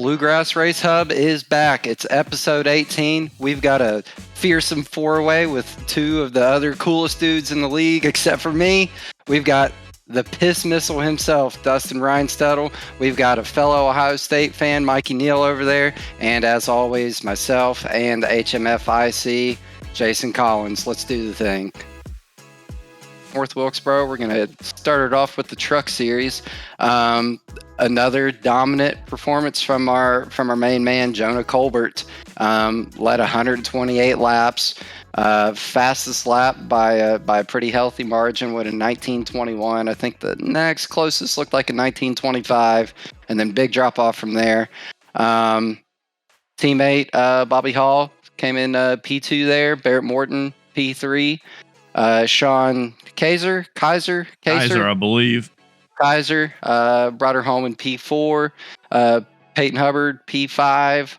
Bluegrass Race Hub is back. It's episode 18. We've got a fearsome four-way with two of the other coolest dudes in the league, except for me. We've got the piss missile himself, Dustin Reinstuttle. We've got a fellow Ohio State fan, Mikey Neal, over there. And as always, myself and HMFIC, Jason Collins. Let's do the thing. North Wilkesboro, we're going to start it off with the truck series. Another dominant performance from our main man, Jonah Colbert. Led 128 laps. Fastest lap by a pretty healthy margin with a 19:21. I think the next closest looked like a 19:25, and then big drop off from there. Teammate Bobby Hall came in P2 there. Barrett Morton P3. Sean Kaiser, I believe. Kaiser brought her home in P4. Peyton Hubbard P5.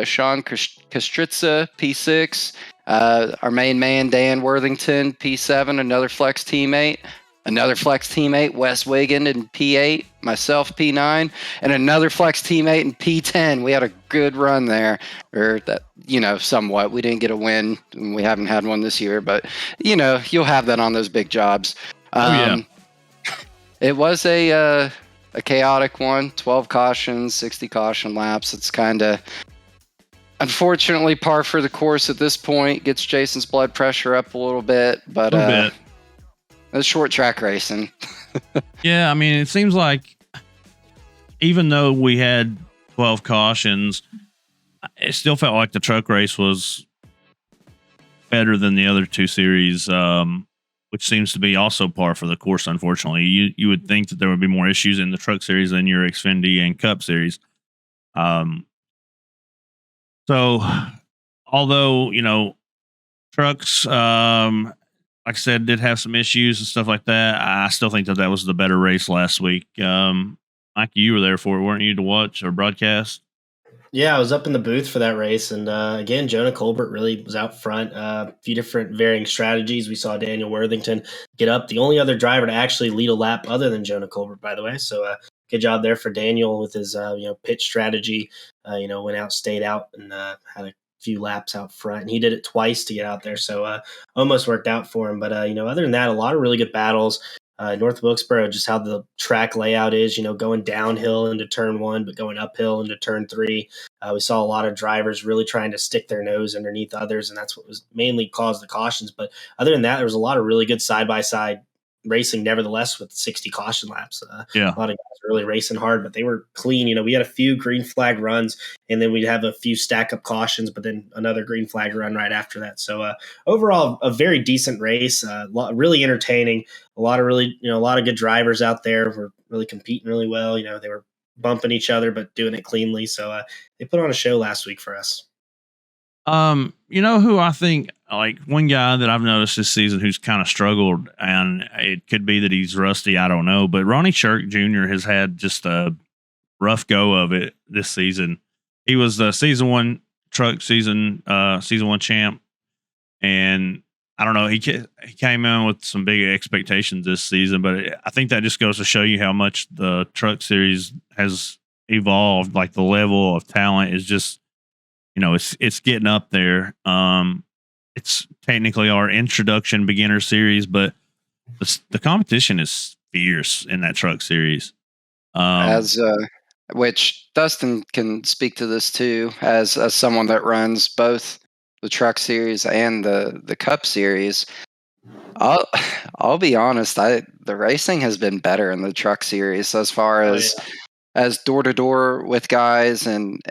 Sean Kastritza P6. Our main man Dan Worthington P7. Another flex teammate, Wes Wiggin in P8. Myself P9, and another flex teammate in P10. We had a good run there, or that, somewhat. We didn't get a win, and we haven't had one this year, but you'll have that on those big jobs. It was a chaotic one. 12 cautions, 60 caution laps. It's kind of, unfortunately, par for the course at this point. Gets Jason's blood pressure up a little bit, but it's short track racing. Yeah, I mean, it seems like even though we had 12 cautions, it still felt like the truck race was better than the other two series, which seems to be also par for the course, unfortunately. You would think that there would be more issues in the truck series than your Xfinity and Cup series. So, although, trucks, like I said, did have some issues and stuff like that, I still think that was the better race last week. Mike, you were there for it, weren't you, to watch or broadcast? Yeah, I was up in the booth for that race. And again, Jonah Colbert really was out front. A few different varying strategies. We saw Daniel Worthington get up. The only other driver to actually lead a lap other than Jonah Colbert, by the way. So good job there for Daniel with his pitch strategy. Went out, stayed out, and had a few laps out front, and he did it twice to get out there, so almost worked out for him. But other than that, a lot of really good battles. North Wilkesboro, just how the track layout is, going downhill into turn 1 but going uphill into turn 3. We saw a lot of drivers really trying to stick their nose underneath others, and that's what was mainly caused the cautions. But other than that, there was a lot of really good side-by-side racing nevertheless with 60 caution laps. A lot of guys were really racing hard, but they were clean. We had a few green flag runs, and then we'd have a few stack up cautions, but then another green flag run right after that. So overall, a very decent race, really entertaining. A lot of good drivers out there were really competing really well. They were bumping each other, but doing it cleanly. So they put on a show last week for us. Who I think, like, one guy that I've noticed this season who's kind of struggled, and it could be that he's rusty, I don't know, but Ronnie Shirk Jr. has had just a rough go of it this season. He was the season 1 champ, and I don't know, he came in with some big expectations this season, but I think that just goes to show you how much the truck series has evolved. Like, the level of talent is just, it's getting up there. It's technically our introduction beginner series, but the competition is fierce in that truck series. Which Dustin can speak to this too, as someone that runs both the truck series and the Cup series. I'll be honest, the racing has been better in the truck series as far as door to door with guys and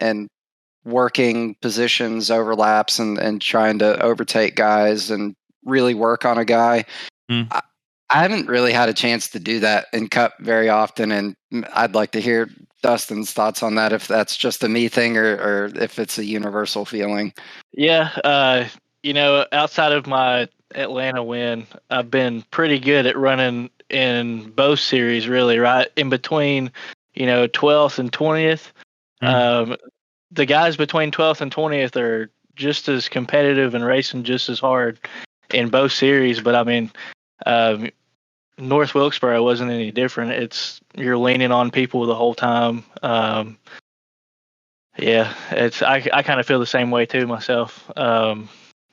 working positions, overlaps, and trying to overtake guys and really work on a guy. I haven't really had a chance to do that in Cup very often, and I'd like to hear Dustin's thoughts on that, if that's just a me thing or if it's a universal feeling. Yeah, outside of my Atlanta win, I've been pretty good at running in both series, really, right? In between, 12th and 20th. The guys between 12th and 20th are just as competitive and racing just as hard in both series. But I mean, North Wilkesboro wasn't any different. You're leaning on people the whole time. Yeah, I kind of feel the same way too myself.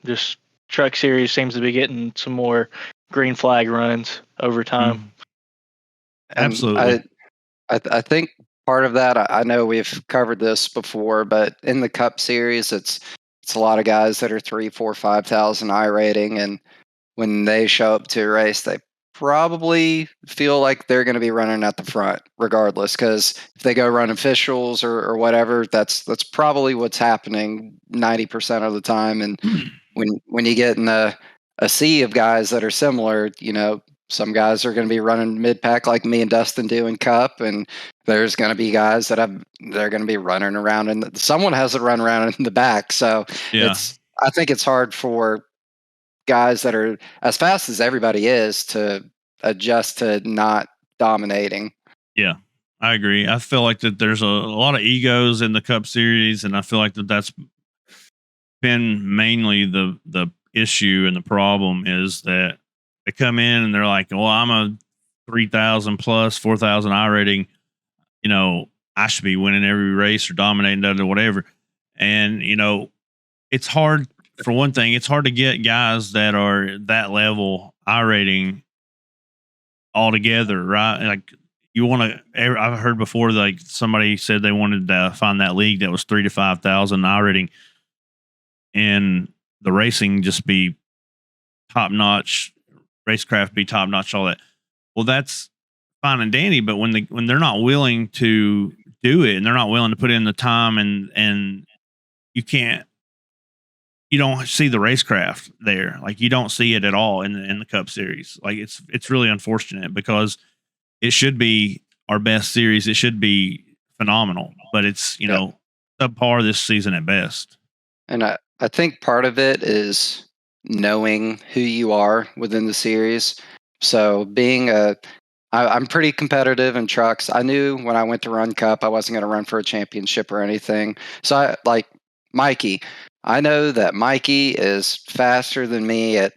Just Truck Series seems to be getting some more green flag runs over time. And Absolutely. I think part of that, I know we've covered this before, but in the Cup Series, it's a lot of guys that are 3, 4, 5,000 I rating, and when they show up to a race, they probably feel like they're going to be running at the front, regardless. Because if they go run officials or whatever, that's probably what's happening 90% of the time. And when you get in a sea of guys that are similar, some guys are going to be running mid pack like me and Dustin do in Cup, and there's going to be guys they're going to be running around, and someone has to run around in the back. So Yeah. I think it's hard for guys that are as fast as everybody is to adjust to not dominating. Yeah, I agree. I feel like that there's a lot of egos in the Cup Series, and I feel like that's been mainly the issue and the problem is that they come in and they're like, "Well, I'm a 3,000 plus 4,000 I rating. I should be winning every race or dominating or whatever." And it's hard. For one thing, it's hard to get guys that are that level I rating all together, right? Like you want to. I've heard before, like somebody said they wanted to find that league that was 3,000 to 5,000 I rating, and the racing just be top notch, racecraft be top notch, all that. Well, that's fine and dandy, but when they're not willing to do it and they're not willing to put in the time and you don't see the racecraft there. Like you don't see it at all in the Cup Series. Like it's really unfortunate because it should be our best series. It should be phenomenal, but it's subpar this season at best. And I think part of it is knowing who you are within the series. So I'm pretty competitive in trucks. I knew when I went to run Cup, I wasn't going to run for a championship or anything. So I like Mikey. I know that Mikey is faster than me at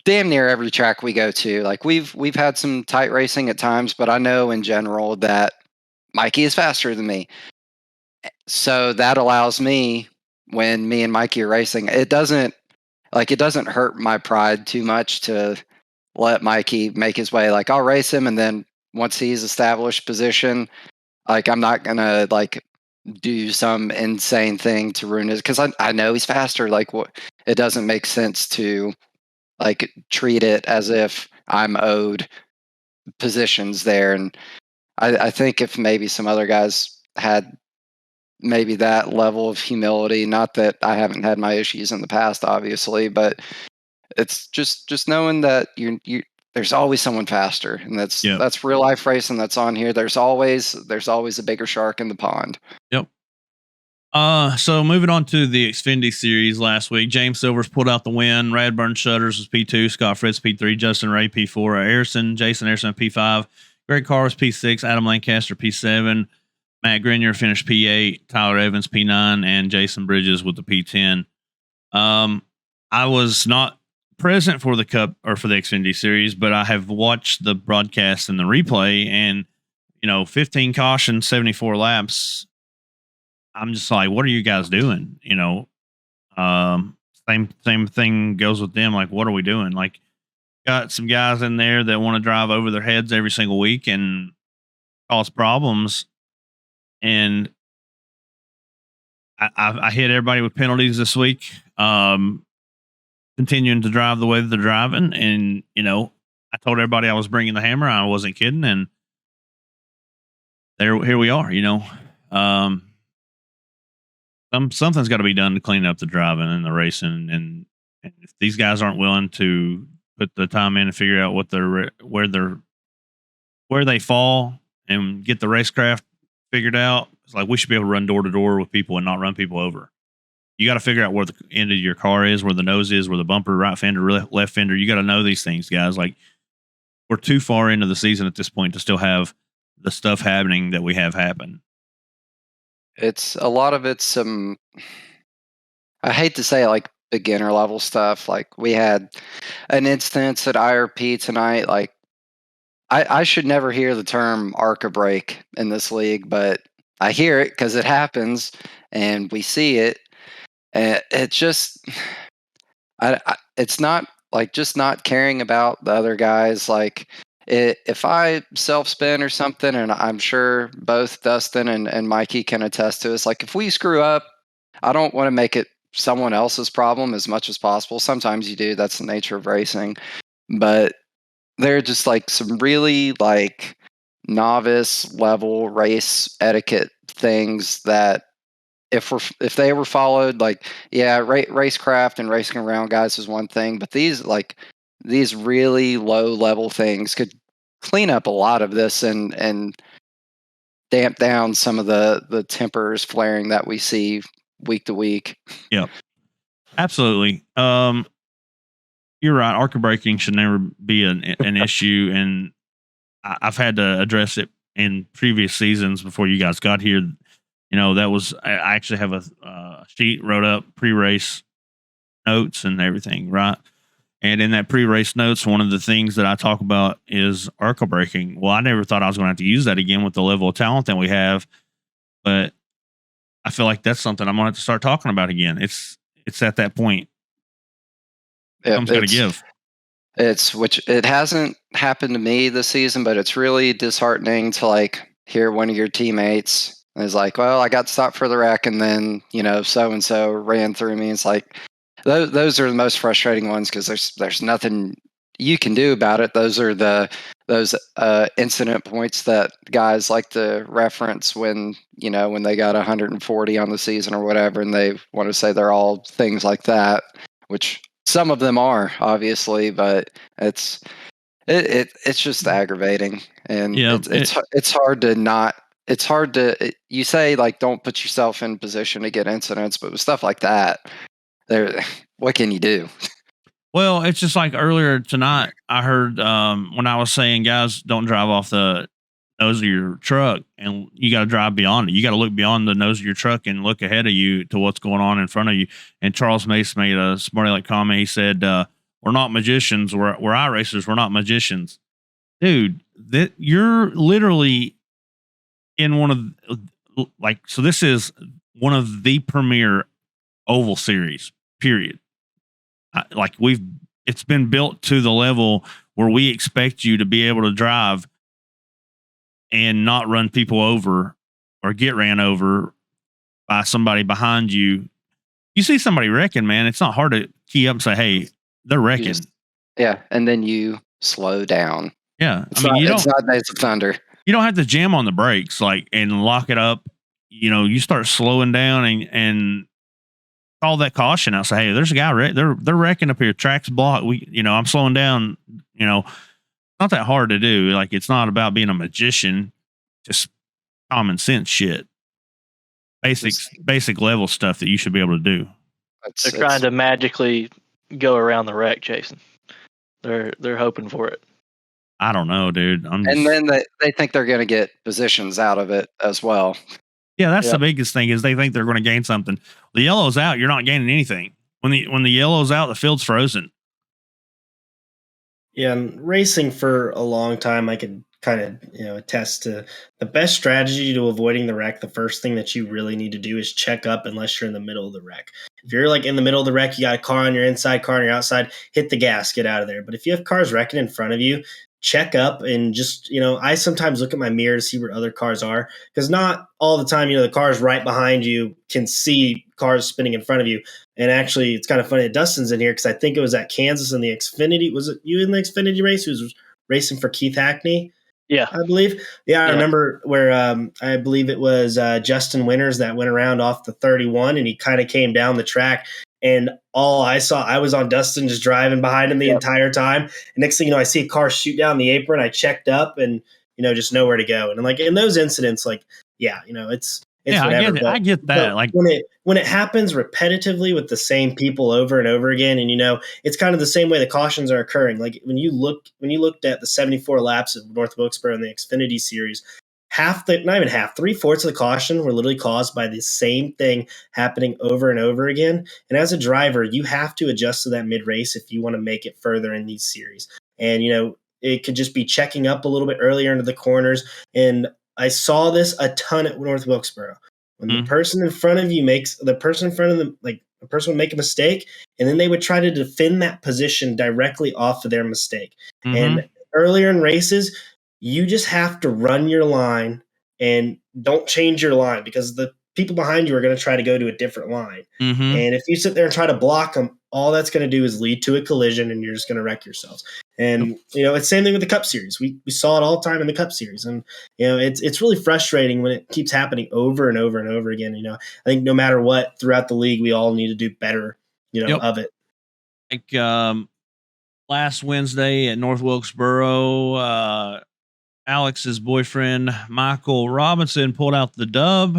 damn near every track we go to. Like we've had some tight racing at times, but I know in general that Mikey is faster than me. So that allows me, when me and Mikey are racing, it doesn't hurt my pride too much to let Mikey make his way. Like I'll race him, and then once he's established position, like I'm not gonna like do some insane thing to ruin his, because I know he's faster. Like what, it doesn't make sense to like treat it as if I'm owed positions there. And I think if maybe some other guys had maybe that level of humility, not that I haven't had my issues in the past, obviously, but it's just knowing that you there's always someone faster, and that's real life racing that's on here. There's always a bigger shark in the pond. Yep. So moving on to the Xfinity series last week, James Silvers pulled out the win. Radburn Shutters was P2, Scott Fritz P3, Justin Ray P4, Jason Ayrson P5, Greg Carr was P6, Adam Lancaster P7, Matt Grenier finished P8, Tyler Evans P9, and Jason Bridges with the P10. I was not present for the Cup or for the Xfinity series, but I have watched the broadcast and the replay, and 15 cautions, 74 laps. I'm just like, what are you guys doing? Same thing goes with them. Like, what are we doing? Like, got some guys in there that want to drive over their heads every single week and cause problems. And I hit everybody with penalties this week. Continuing to drive the way that they're driving, and I told everybody I was bringing the hammer. I wasn't kidding, and here we are. Something's got to be done to clean up the driving and the racing, and if these guys aren't willing to put the time in and figure out where they fall and get the racecraft figured out, it's like we should be able to run door to door with people and not run people over. You got to figure out where the end of your car is, where the nose is, where the bumper, right fender, left fender. You got to know these things, guys. Like, we're too far into the season at this point to still have the stuff happening that we have happen. It's a lot of it's some, I hate to say it, like beginner level stuff. Like we had an instance at IRP tonight. Like I should never hear the term ARCA brake in this league, but I hear it because it happens and we see it. It just, it's not like just not caring about the other guys. Like if I self spin or something, and I'm sure both Dustin and Mikey can attest to this, like if we screw up, I don't want to make it someone else's problem as much as possible. Sometimes you do, that's the nature of racing. But there are just like some really like novice level race etiquette things that if they were followed, like racecraft and racing around guys is one thing, but these really low level things could clean up a lot of this and damp down some of the tempers flaring that we see week to week. Yep, absolutely. You're right. ARCA braking should never be an issue, and I've had to address it in previous seasons before you guys got here. You know, that was I actually have a sheet wrote up pre-race notes and everything, right? And in that pre-race notes, one of the things that I talk about is ARCA braking. Well, I never thought I was going to have to use that again with the level of talent that we have, but I feel like that's something I'm going to have to start talking about again. It's at that point. Someone's got to give. Which it hasn't happened to me this season, but it's really disheartening to like hear one of your teammates is like, well, I got stopped for the wreck, and then so and so ran through me. It's like those are the most frustrating ones because there's nothing you can do about it. Those are those incident points that guys like to reference when they got 140 on the season or whatever, and they want to say they're all things like that, which some of them are obviously, but it's just aggravating, and it's hard to not. It's hard to you say like don't put yourself in position to get incidents, but with stuff like that, what can you do? Well, it's just like earlier tonight, I heard when I was saying, guys, don't drive off the nose of your truck, and you got to drive beyond it. You got to look beyond the nose of your truck and look ahead of you to what's going on in front of you. And Charles Mace made a smart aleck comment. He said, we're not magicians. We're iRacers. We're not magicians. Dude, you're literally in one of so this is one of the premier oval series, period. It's been built to the level where we expect you to be able to drive and not run people over or get ran over by somebody behind you. You see somebody wrecking, man, it's not hard to key up and say, hey, they're wrecking. And then you slow down. Yeah. It's not Days of Thunder. You don't have to jam on the brakes and lock it up. You start slowing down and call that caution out. Say, hey, there's a guy they're wrecking up here. Track's blocked. I'm slowing down. Not that hard to do. Like, it's not about being a magician, just common sense shit. Basic level stuff that you should be able to do. They're trying to magically go around the wreck, Jason. They're hoping for it. I don't know, dude. And then they think they're going to get positions out of it as well. Yeah, that's the biggest thing is they think they're going to gain something. The yellow's out, you're not gaining anything. When the yellow's out, the field's frozen. Yeah, and racing for a long time, I could kind of attest to the best strategy to avoiding the wreck. The first thing that you really need to do is check up unless you're in the middle of the wreck. If you're like in the middle of the wreck, you got a car on your inside, car on your outside, hit the gas, get out of there. But if you have cars wrecking in front of you, check up and just, I sometimes look at my mirror to see where other cars are, because not all the time, the cars right behind you can see cars spinning in front of you. And actually, it's kind of funny that Dustin's in here because I think it was at Kansas in the Xfinity. Was it you in the Xfinity race who was racing for Keith Hackney? Yeah, I believe. Yeah, I remember where I believe it was Justin Winters that went around off the 31, and he kind of came down the track. And all I saw, I was on Dustin just driving behind him the entire time. And next thing you know, I see a car shoot down the apron. I checked up and, just nowhere to go. And like in those incidents, like, it's whatever. I get that. Like when it happens repetitively with the same people over and over again, and it's kind of the same way the cautions are occurring. Like when you looked at the 74 laps of North Wilkesboro in the Xfinity series, not even half, 3/4 of the caution were literally caused by the same thing happening over and over again. And as a driver, you have to adjust to that mid race if you want to make it further in these series. And, it could just be checking up a little bit earlier into the corners. And I saw this a ton at North Wilkesboro. When the person in front of you the person would make a mistake, and then they would try to defend that position directly off of their mistake. And earlier in races, you just have to run your line and don't change your line, because the people behind you are going to try to go to a different line. And if you sit there and try to block them, all that's going to do is lead to a collision, and you're just going to wreck yourselves. And it's the same thing with the Cup Series. We saw it all the time in the Cup Series, and it's really frustrating when it keeps happening over and over and over again. I think no matter what, throughout the league, we all need to do better. Of it. Like last Wednesday at North Wilkesboro, Alex's boyfriend Michael Robinson pulled out the dub.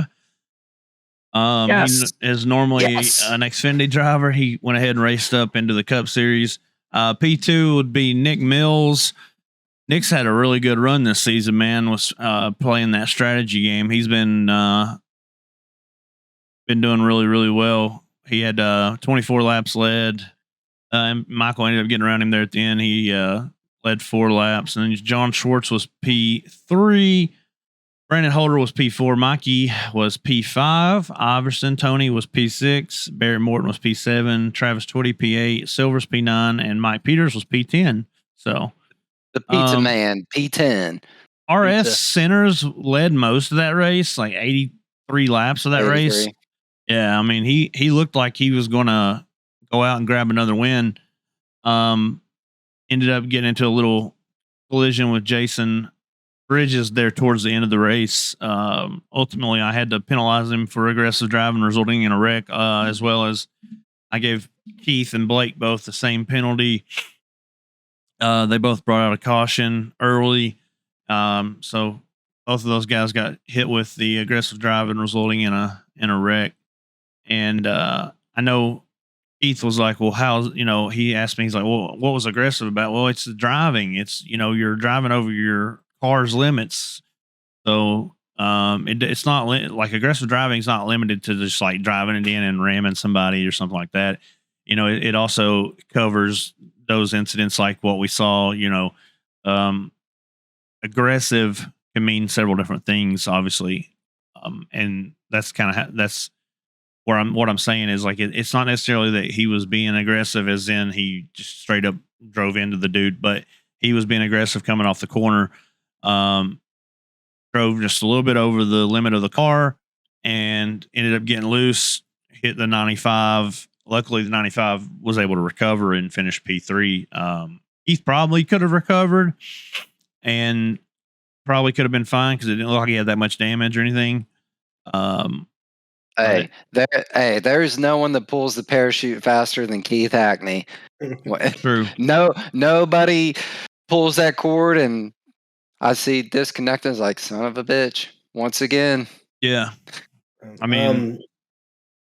Yes. He is normally an Xfinity driver. He went ahead and raced up into the Cup Series. P2 would be Nick Mills. Nick's had a really good run this season, man. Was playing that strategy game. He's been doing really, really well. He had 24 laps led. And Michael ended up getting around him there at the end. He led 4 laps. And then John Schwartz was P3. Brandon Holder was P4. Mikey was P5. Iverson Tony was P6. Barrett Morton was P7. Travis Twitty P8. Silvers P9. And Mike Peters was P10. So the pizza man, P10. RS Centers led most of that race, like 83 laps of that 83. race. Yeah, I mean, he looked like he was going to go out and grab another win. Ended up getting into a little collision with Jason Bridges there towards the end of the race. Ultimately, I had to penalize him for aggressive driving, resulting in a wreck, as well as I gave Keith and Blake both the same penalty. They both brought out a caution early. So both of those guys got hit with the aggressive driving, resulting in a wreck. And I know Keith was like, well, he asked me, he's like, well, what was aggressive about? Well, it's the driving. It's, you're driving over your car's limits. So it's not like aggressive driving is not limited to just like driving it in and ramming somebody or something like that. It also covers those incidents like what we saw. Aggressive can mean several different things, obviously. And that's kind of that's where what I'm saying is like it's not necessarily that he was being aggressive as in he just straight up drove into the dude, but he was being aggressive coming off the corner. Drove just a little bit over the limit of the car and ended up getting loose, hit the 95. Luckily, the 95 was able to recover and finish P3. Keith probably could have recovered and probably could have been fine because it didn't look like he had that much damage or anything. There's no one that pulls the parachute faster than Keith Hackney. True. Nobody pulls that cord, and I see disconnecting. Like, son of a bitch, once again. Yeah. I mean,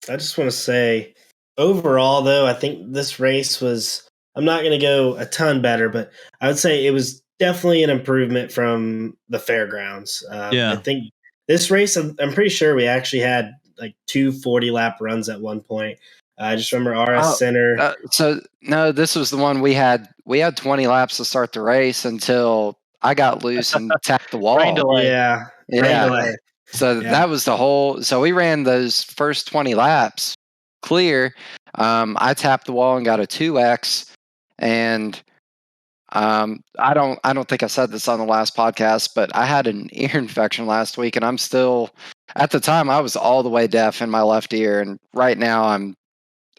I just want to say, overall, though, I think this race was, I'm not going to go a ton better, but I would say it was definitely an improvement from the fairgrounds. I think this race, I'm pretty sure we actually had like 2 40-lap runs at one point. I just remember RS Center. This was the one we had. We had 20 laps to start the race until I got loose and tapped the wall. Rain delay. Yeah. So that was the whole. So we ran those first 20 laps clear. I tapped the wall and got a 2X, and I don't think I said this on the last podcast, but I had an ear infection last week, and I'm still. At the time, I was all the way deaf in my left ear, and right now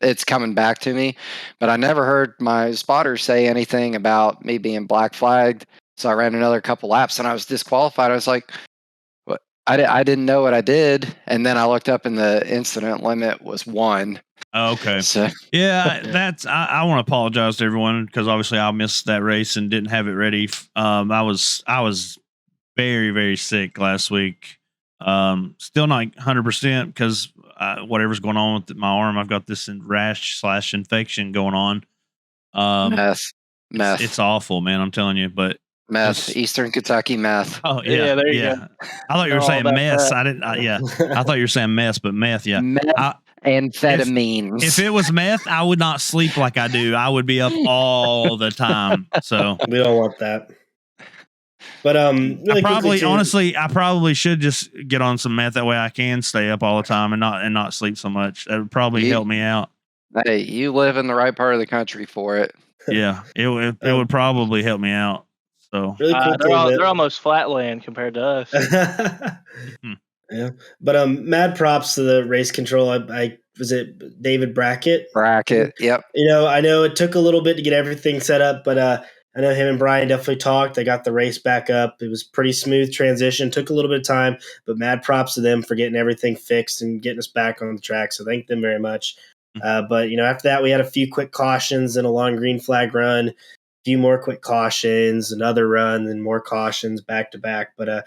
it's coming back to me. But I never heard my spotter say anything about me being black flagged. So I ran another couple laps, and I was disqualified. I was like, "What? I didn't know what I did." And then I looked up, and the incident limit was 1. Okay. So, that's. I want to apologize to everyone because obviously I missed that race and didn't have it ready. I was very, very sick last week. Still not 100% because whatever's going on with my arm, I've got this rash/infection going on. meth. It's awful, man. I'm telling you, but meth, Eastern Kentucky meth. Oh yeah, there you go. I thought you were saying mess. I didn't. I thought you were saying mess, but meth. Yeah, meth. Amphetamines. If it was meth, I would not sleep like I do. I would be up all the time. So we don't want that. But really quickly too, I probably should just get on some meth. That way I can stay up all the time and not sleep so much. That would probably help me out. Hey, you live in the right part of the country for it. Yeah, it would probably help me out. So really quickly, they're almost flatland compared to us. Yeah, but mad props to the race control. I was it David Brackett. Yep. I know it took a little bit to get everything set up, but I know him and Brian definitely talked. They got the race back up. It was pretty smooth transition. Took a little bit of time, but mad props to them for getting everything fixed and getting us back on the track. So thank them very much. But after that, we had a few quick cautions and a long green flag run. Few more quick cautions, another run, and more cautions back to back. But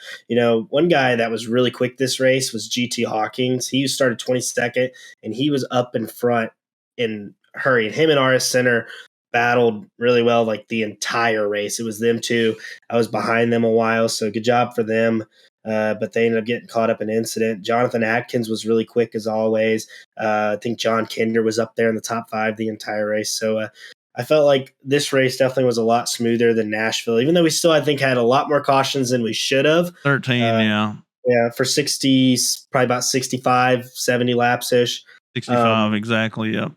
one guy that was really quick this race was GT Hawkins. He started 22nd, and he was up in front in hurry. And him and RS Center battled really well, like the entire race. It was them two. I was behind them a while, so good job for them. But they ended up getting caught up in an incident. Jonathan Atkins was really quick as always. I think John Kinder was up there in the top 5 the entire race. So I felt like this race definitely was a lot smoother than Nashville, even though we still, I think, had a lot more cautions than we should have. 13, yeah. Yeah, for 60, probably about 65, 70 laps-ish. 65, exactly, yep.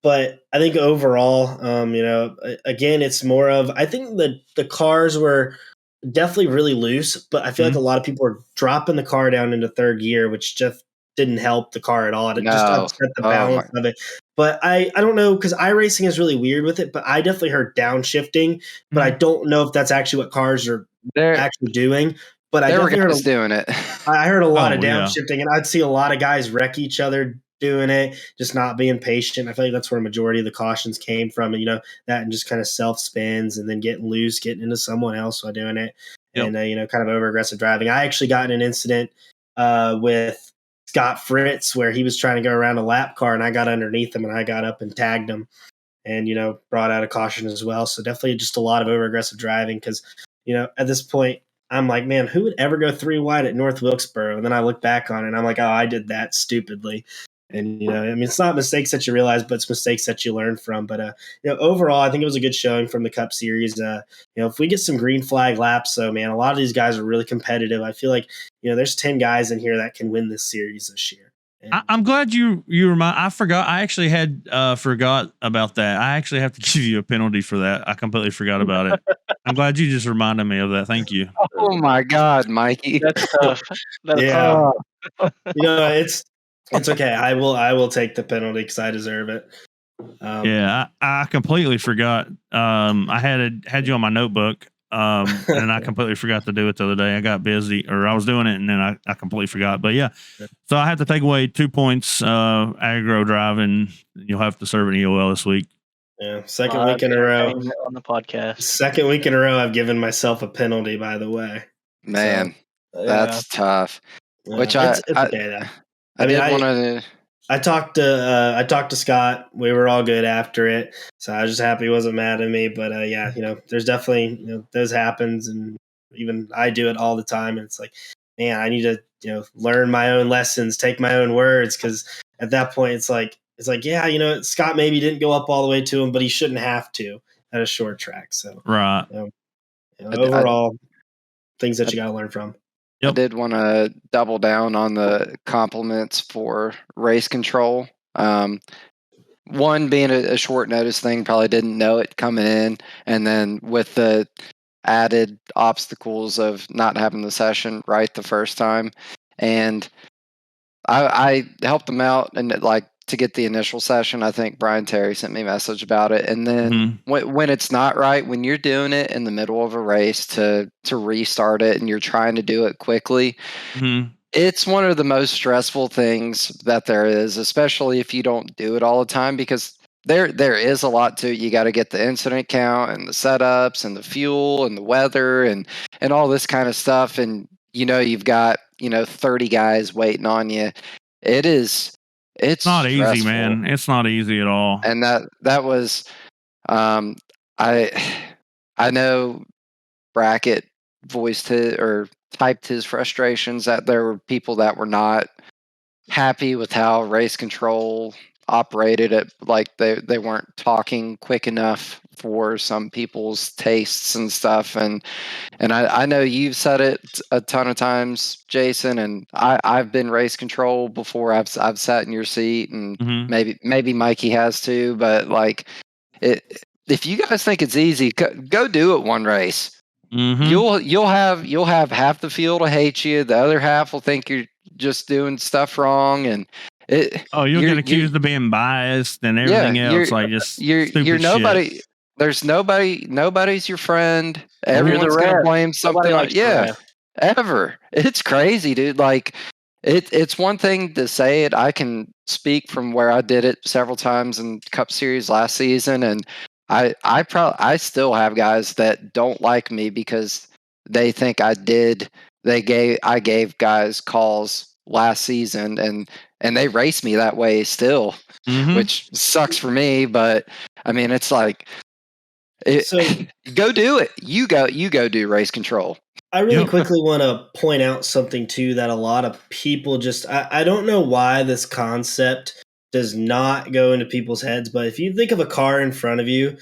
But I think overall, again, it's more of, I think the cars were definitely really loose, but I feel like a lot of people were dropping the car down into third gear, which just didn't help the car at all. It just upset the balance of it. But I don't know, because iRacing is really weird with it, but I definitely heard downshifting, but I don't know if that's actually what cars are actually doing. But I definitely heard doing it. I heard a lot of downshifting, and I'd see a lot of guys wreck each other doing it, just not being patient. I feel like that's where a majority of the cautions came from, and that and just kind of self spins and then getting loose, getting into someone else while doing it, and kind of over aggressive driving. I actually got in an incident with Scott Fritz where he was trying to go around a lap car, and I got underneath him and I got up and tagged him, and brought out a caution as well. So definitely just a lot of over aggressive driving, because at this point I'm like, man, who would ever go 3 wide at North Wilkesboro? And then I look back on it and I'm like, oh, I did that stupidly. And, it's not mistakes that you realize, but it's mistakes that you learn from. But, overall, I think it was a good showing from the Cup Series. If we get some green flag laps, so, man, a lot of these guys are really competitive. I feel like, there's 10 guys in here that can win this series this year. I'm glad you remind. I forgot. I actually had forgot about that. I actually have to give you a penalty for that. I completely forgot about it. I'm glad you just reminded me of that. Thank you. Oh my God, Mikey. That's tough. Yeah. It's okay. I will take the penalty because I deserve it. I completely forgot. I had you on my notebook. And I completely forgot to do it the other day. I got busy, or I was doing it, and then I completely forgot. But yeah, so I have to take away 2 points aggro driving. You'll have to serve an EOL this week. Yeah, second week in a row on the podcast. Second week in a row, I've given myself a penalty. By the way, man, that's tough. Which it's okay though. I talked to Scott. We were all good after it, so I was just happy he wasn't mad at me. But there's definitely those happens, and even I do it all the time. And it's like, man, I need to learn my own lessons, take my own words, because at that point it's like Scott maybe didn't go up all the way to him, but he shouldn't have to at a short track. So right, overall, things that you got to learn from. Yep. I did want to double down on the compliments for race control. One being a short notice thing, probably didn't know it coming in. And then with the added obstacles of not having the session right the first time. And I helped them out and to get the initial session. I think Brian Terry sent me a message about it. And then when it's not right, when you're doing it in the middle of a race to restart it and you're trying to do it quickly, it's one of the most stressful things that there is, especially if you don't do it all the time, because there is a lot to it. You got to get the incident count and the setups and the fuel and the weather and all this kind of stuff. And, you've got, 30 guys waiting on you. It's not stressful. Easy, man. It's not easy at all. And that was, I know Brackett voiced typed his frustrations that there were people that were not happy with how race control operated it like they weren't talking quick enough for some people's tastes and stuff. And I know you've said it a ton of times, Jason, and I've been race control before. I've sat in your seat, and maybe Mikey has too. But like, if you guys think it's easy, go do it one race. You'll have half the field will hate you, the other half will think you're just doing stuff wrong, and you'll get accused of being biased and everything else, like just stupid you're nobody. shit. There's nobody's your friend. You're the Everyone's gonna ref. blame something. Nobody likes the ref. Ever. It's crazy, dude. Like it's one thing to say it. I can speak from where I did it several times in Cup Series last season, and I still have guys that don't like me because they think I gave guys calls last season, and they race me that way still, which sucks for me. But I mean, it's like, go do it. You go do race control. I really quickly want to point out something too that a lot of people I don't know why this concept does not go into people's heads, but if you think of a car in front of you,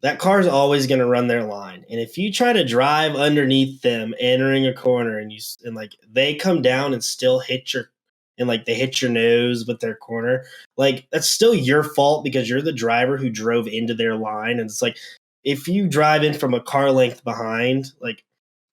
that car is always going to run their line. And if you try to drive underneath them entering a corner and like they come down and still hit they hit your nose with their corner, like that's still your fault because you're the driver who drove into their line. And it's like, if you drive in from a car length behind, like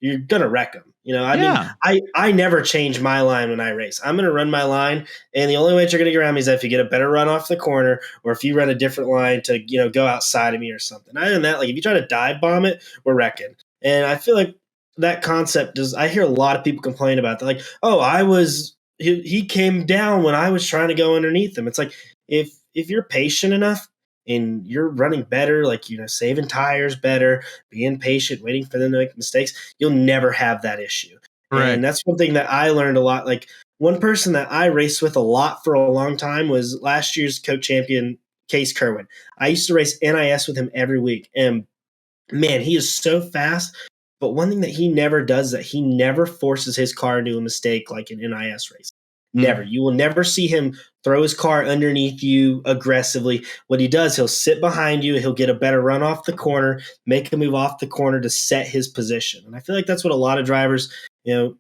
you're going to wreck them. I mean, I never change my line when I race. I'm going to run my line, and the only way you're going to get around me is if you get a better run off the corner, or if you run a different line to, go outside of me or something. Other than that, like if you try to dive bomb it, we're wrecking. And I feel like that concept I hear a lot of people complain about that. Like, oh, he came down when I was trying to go underneath him. It's like, if you're patient enough, and you're running better, like, saving tires better, being patient, waiting for them to make mistakes, you'll never have that issue. Right. And that's one thing that I learned a lot. Like, one person that I raced with a lot for a long time was last year's co-champion, Case Kerwin. I used to race NIS with him every week. And man, he is so fast. But one thing that he never does is that he never forces his car into a mistake like an NIS race. Never. You will never see him throw his car underneath you aggressively. What he does, he'll sit behind you. He'll get a better run off the corner, make a move off the corner to set his position. And I feel like that's what a lot of drivers,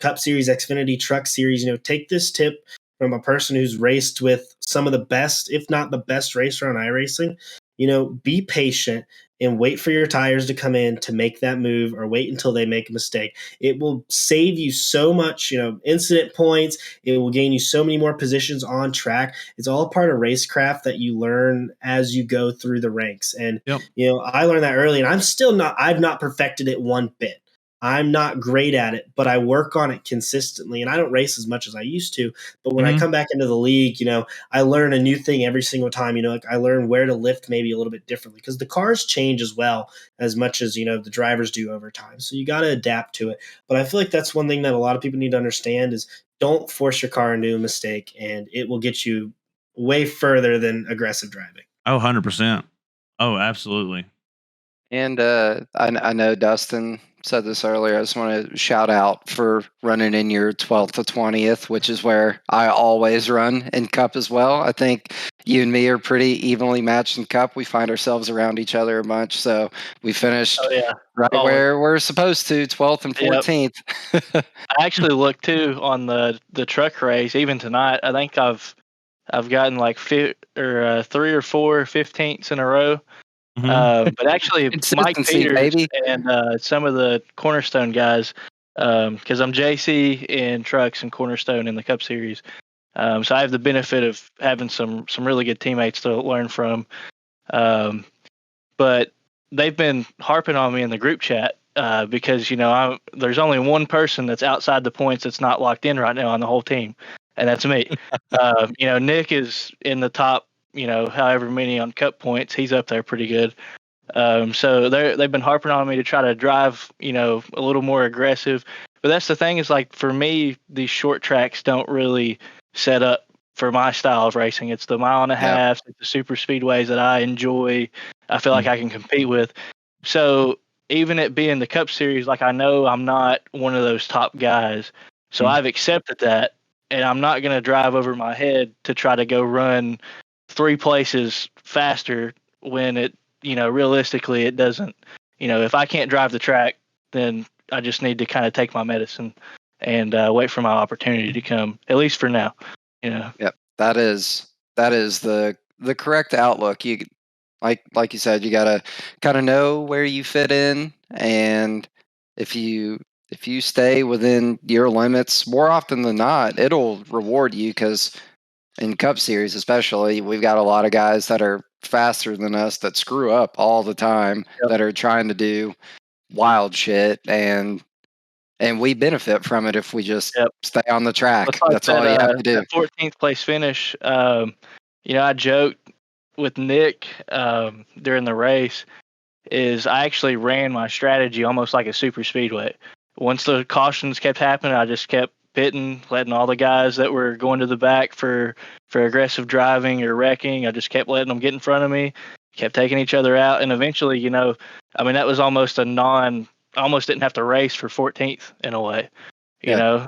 Cup Series, Xfinity, Truck Series, take this tip from a person who's raced with some of the best, if not the best racer on iRacing. Be patient and wait for your tires to come in to make that move, or wait until they make a mistake. It will save you so much, incident points. It will gain you so many more positions on track. It's all part of racecraft that you learn as you go through the ranks. And, I learned that early, and I've not perfected it one bit. I'm not great at it, but I work on it consistently, and I don't race as much as I used to. But when I come back into the league, I learn a new thing every single time. Like I learn where to lift maybe a little bit differently because the cars change as well as much as, the drivers do over time. So you got to adapt to it. But I feel like that's one thing that a lot of people need to understand is don't force your car into a mistake, and it will get you way further than aggressive driving. Oh, 100%. Oh, absolutely. And I know Dustin said this earlier. I just want to shout out for running in your 12th to 20th, which is where I always run in Cup as well. I think you and me are pretty evenly matched in Cup. We find ourselves around each other a bunch. So we finished where we're supposed to, 12th and 14th. Yep. I actually looked too on the truck race, even tonight. I think I've gotten like 3 or 4 15ths in a row. But actually, Mike Peters and some of the Cornerstone guys, because I'm JC in trucks and Cornerstone in the Cup Series, so I have the benefit of having some really good teammates to learn from. But they've been harping on me in the group chat because there's only one person that's outside the points that's not locked in right now on the whole team, and that's me. Nick is in the top. However many on Cup points, he's up there pretty good. So they've been harping on me to try to drive, a little more aggressive. But that's the thing is, like, for me, these short tracks don't really set up for my style of racing. It's the mile and a half, it's the super speedways that I enjoy. I feel like I can compete with. So even it being the Cup Series, like, I know I'm not one of those top guys. So I've accepted that, and I'm not going to drive over my head to try to go run 3 places faster when it, realistically it doesn't. If I can't drive the track, then I just need to kind of take my medicine and wait for my opportunity to come, at least for now. Yep. That is the correct outlook. You like you said, you gotta kind of know where you fit in, and if you stay within your limits, more often than not, it'll reward you, because in Cup Series especially, we've got a lot of guys that are faster than us that screw up all the time, that are trying to do wild shit, and we benefit from it if we just stay on the track. Like That's all you have to do. That 14th place finish, I joked with Nick during the race, is I actually ran my strategy almost like a super speedway. Once the cautions kept happening, I just kept pitting, letting all the guys that were going to the back for aggressive driving or wrecking, I just kept letting them get in front of me, kept taking each other out, and eventually, that was almost I almost didn't have to race for 14th in a way. You're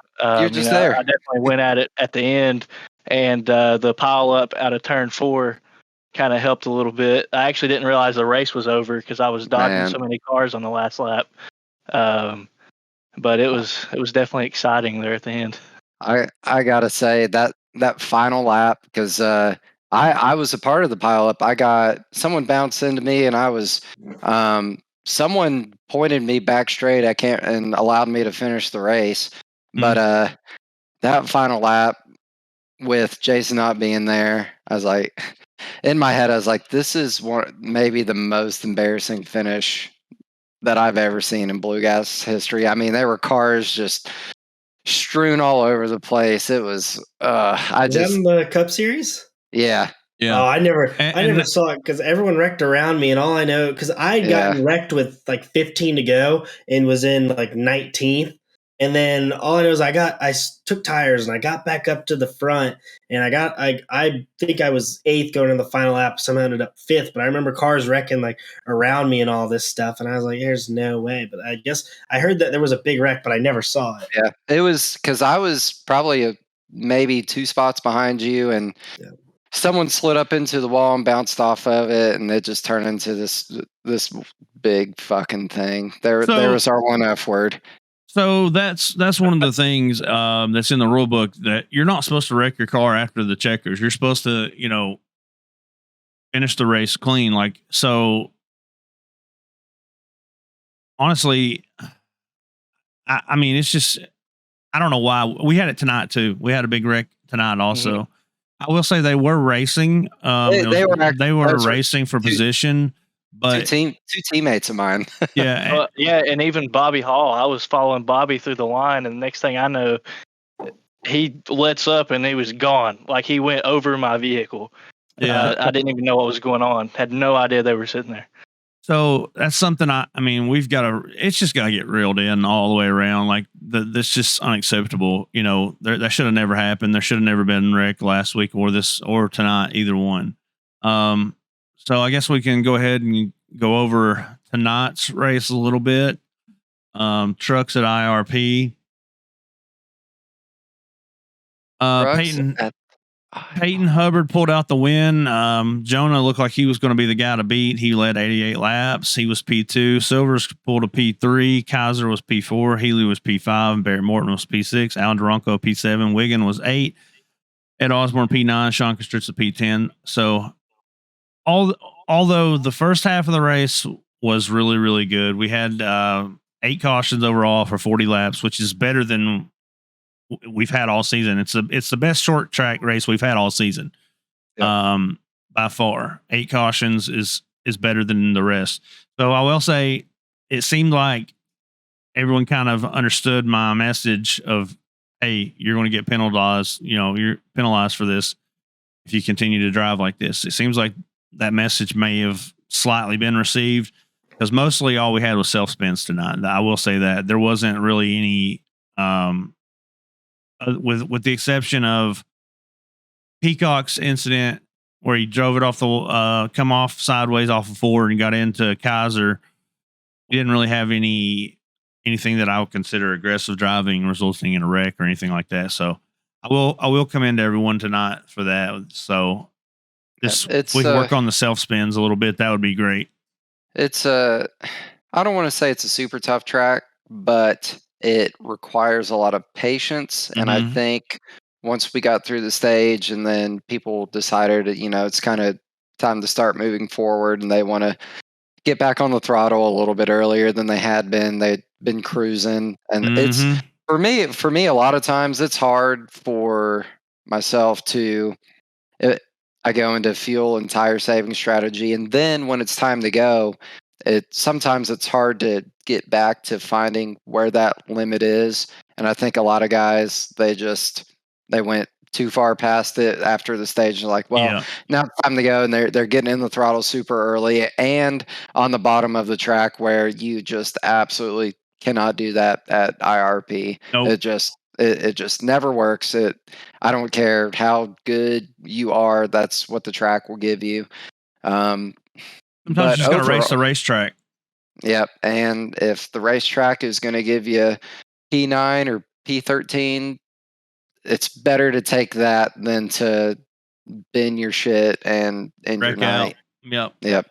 just there. I definitely went at it at the end, and the pile up out of turn 4 kind of helped a little bit. I actually didn't realize the race was over because I was dodging so many cars on the last lap. But it was definitely exciting there at the end. I gotta say that final lap, because I was a part of the pileup. I got someone bounced into me, and I was someone pointed me back straight. And allowed me to finish the race. But that final lap, with Jason not being there, I was like, in my head, I was like, this is maybe the most embarrassing finish that I've ever seen in Bluegrass history. I mean, there were cars just strewn all over the place. It was Was that in the Cup Series? Yeah. Oh, I never saw it because everyone wrecked around me, and all I know, because I had gotten wrecked with like 15 to go and was in like 19th, and then all I know is I took tires and I got back up to the front, and I think I was 8th going in the final lap. Somehow ended up 5th, but I remember cars wrecking like around me and all this stuff, and I was like, "There's no way." But I guess I heard that there was a big wreck, but I never saw it. Yeah, it was because I was probably maybe 2 spots behind you, and someone slid up into the wall and bounced off of it, and it just turned into this big fucking thing. There was our one F word. So that's one of the things that's in the rule book, that you're not supposed to wreck your car after the checkers. You're supposed to, finish the race clean. Like, so honestly, I mean, it's just, I don't know why. We had it tonight too. We had a big wreck tonight also. Mm-hmm. I will say they were racing. They were racing for position, but two teammates of mine. Yeah. And even Bobby Hall, I was following Bobby through the line, and the next thing I know, he lets up and he was gone. Like, he went over my vehicle. Yeah. I didn't even know what was going on. Had no idea they were sitting there. So that's something it's just got to get reeled in all the way around. Like, that's just unacceptable. That should have never happened. There should have never been wreck last week or tonight, either one. So I guess we can go ahead and go over tonight's race a little bit. Trucks at IRP. Peyton Hubbard pulled out the win. Jonah looked like he was going to be the guy to beat. He led 88 laps. He was P2. Silvers pulled a P3. Kaiser was P4. Healy was P5. And Barrett Morton was P6. Alan Duranko P7. Wiggin was 8. Ed Osborne P9. Sean Kostritza P10. So although the first half of the race was really, really good, we had 8 cautions overall for 40 laps, which is better than we've had all season. It's the best short track race we've had all season. Yep. By far. 8 cautions is better than the rest. So I will say, it seemed like everyone kind of understood my message of, hey, you're going to get penalized. You're penalized for this if you continue to drive like this. It seems like that message may have slightly been received, because mostly all we had was self spins tonight. I will say that there wasn't really any, with the exception of Peacock's incident where he drove it off the come off sideways off of 4 and got into Kaiser. He didn't really have anything that I would consider aggressive driving resulting in a wreck or anything like that. So I will commend everyone tonight for that. So Just if It's we could work on the self spins a little bit, that would be great. it's a I don't want to say it's a super tough track, but it requires a lot of patience. And I Mhm. think once we got through the stage and then people decided, it's kind of time to start moving forward and they want to get back on the throttle a little bit earlier than they had been. They'd been cruising. And it's Mhm. for me, a lot of times it's hard for myself to it, I go into fuel and tire saving strategy, and then when it's time to go, sometimes it's hard to get back to finding where that limit is. And I think a lot of guys they went too far past it after the stage. They're like, well, Yeah. now it's time to go, and they're getting in the throttle super early and on the bottom of the track where you just absolutely cannot do that at IRP. Nope. It just never works. I don't care how good you are. That's what the track will give you. Sometimes you But just got to race overall, the racetrack. yep. And if the racetrack is going to give you P9 or P13, it's better to take that than to bin your shit and end your Wreck out. night. Yep. Yep.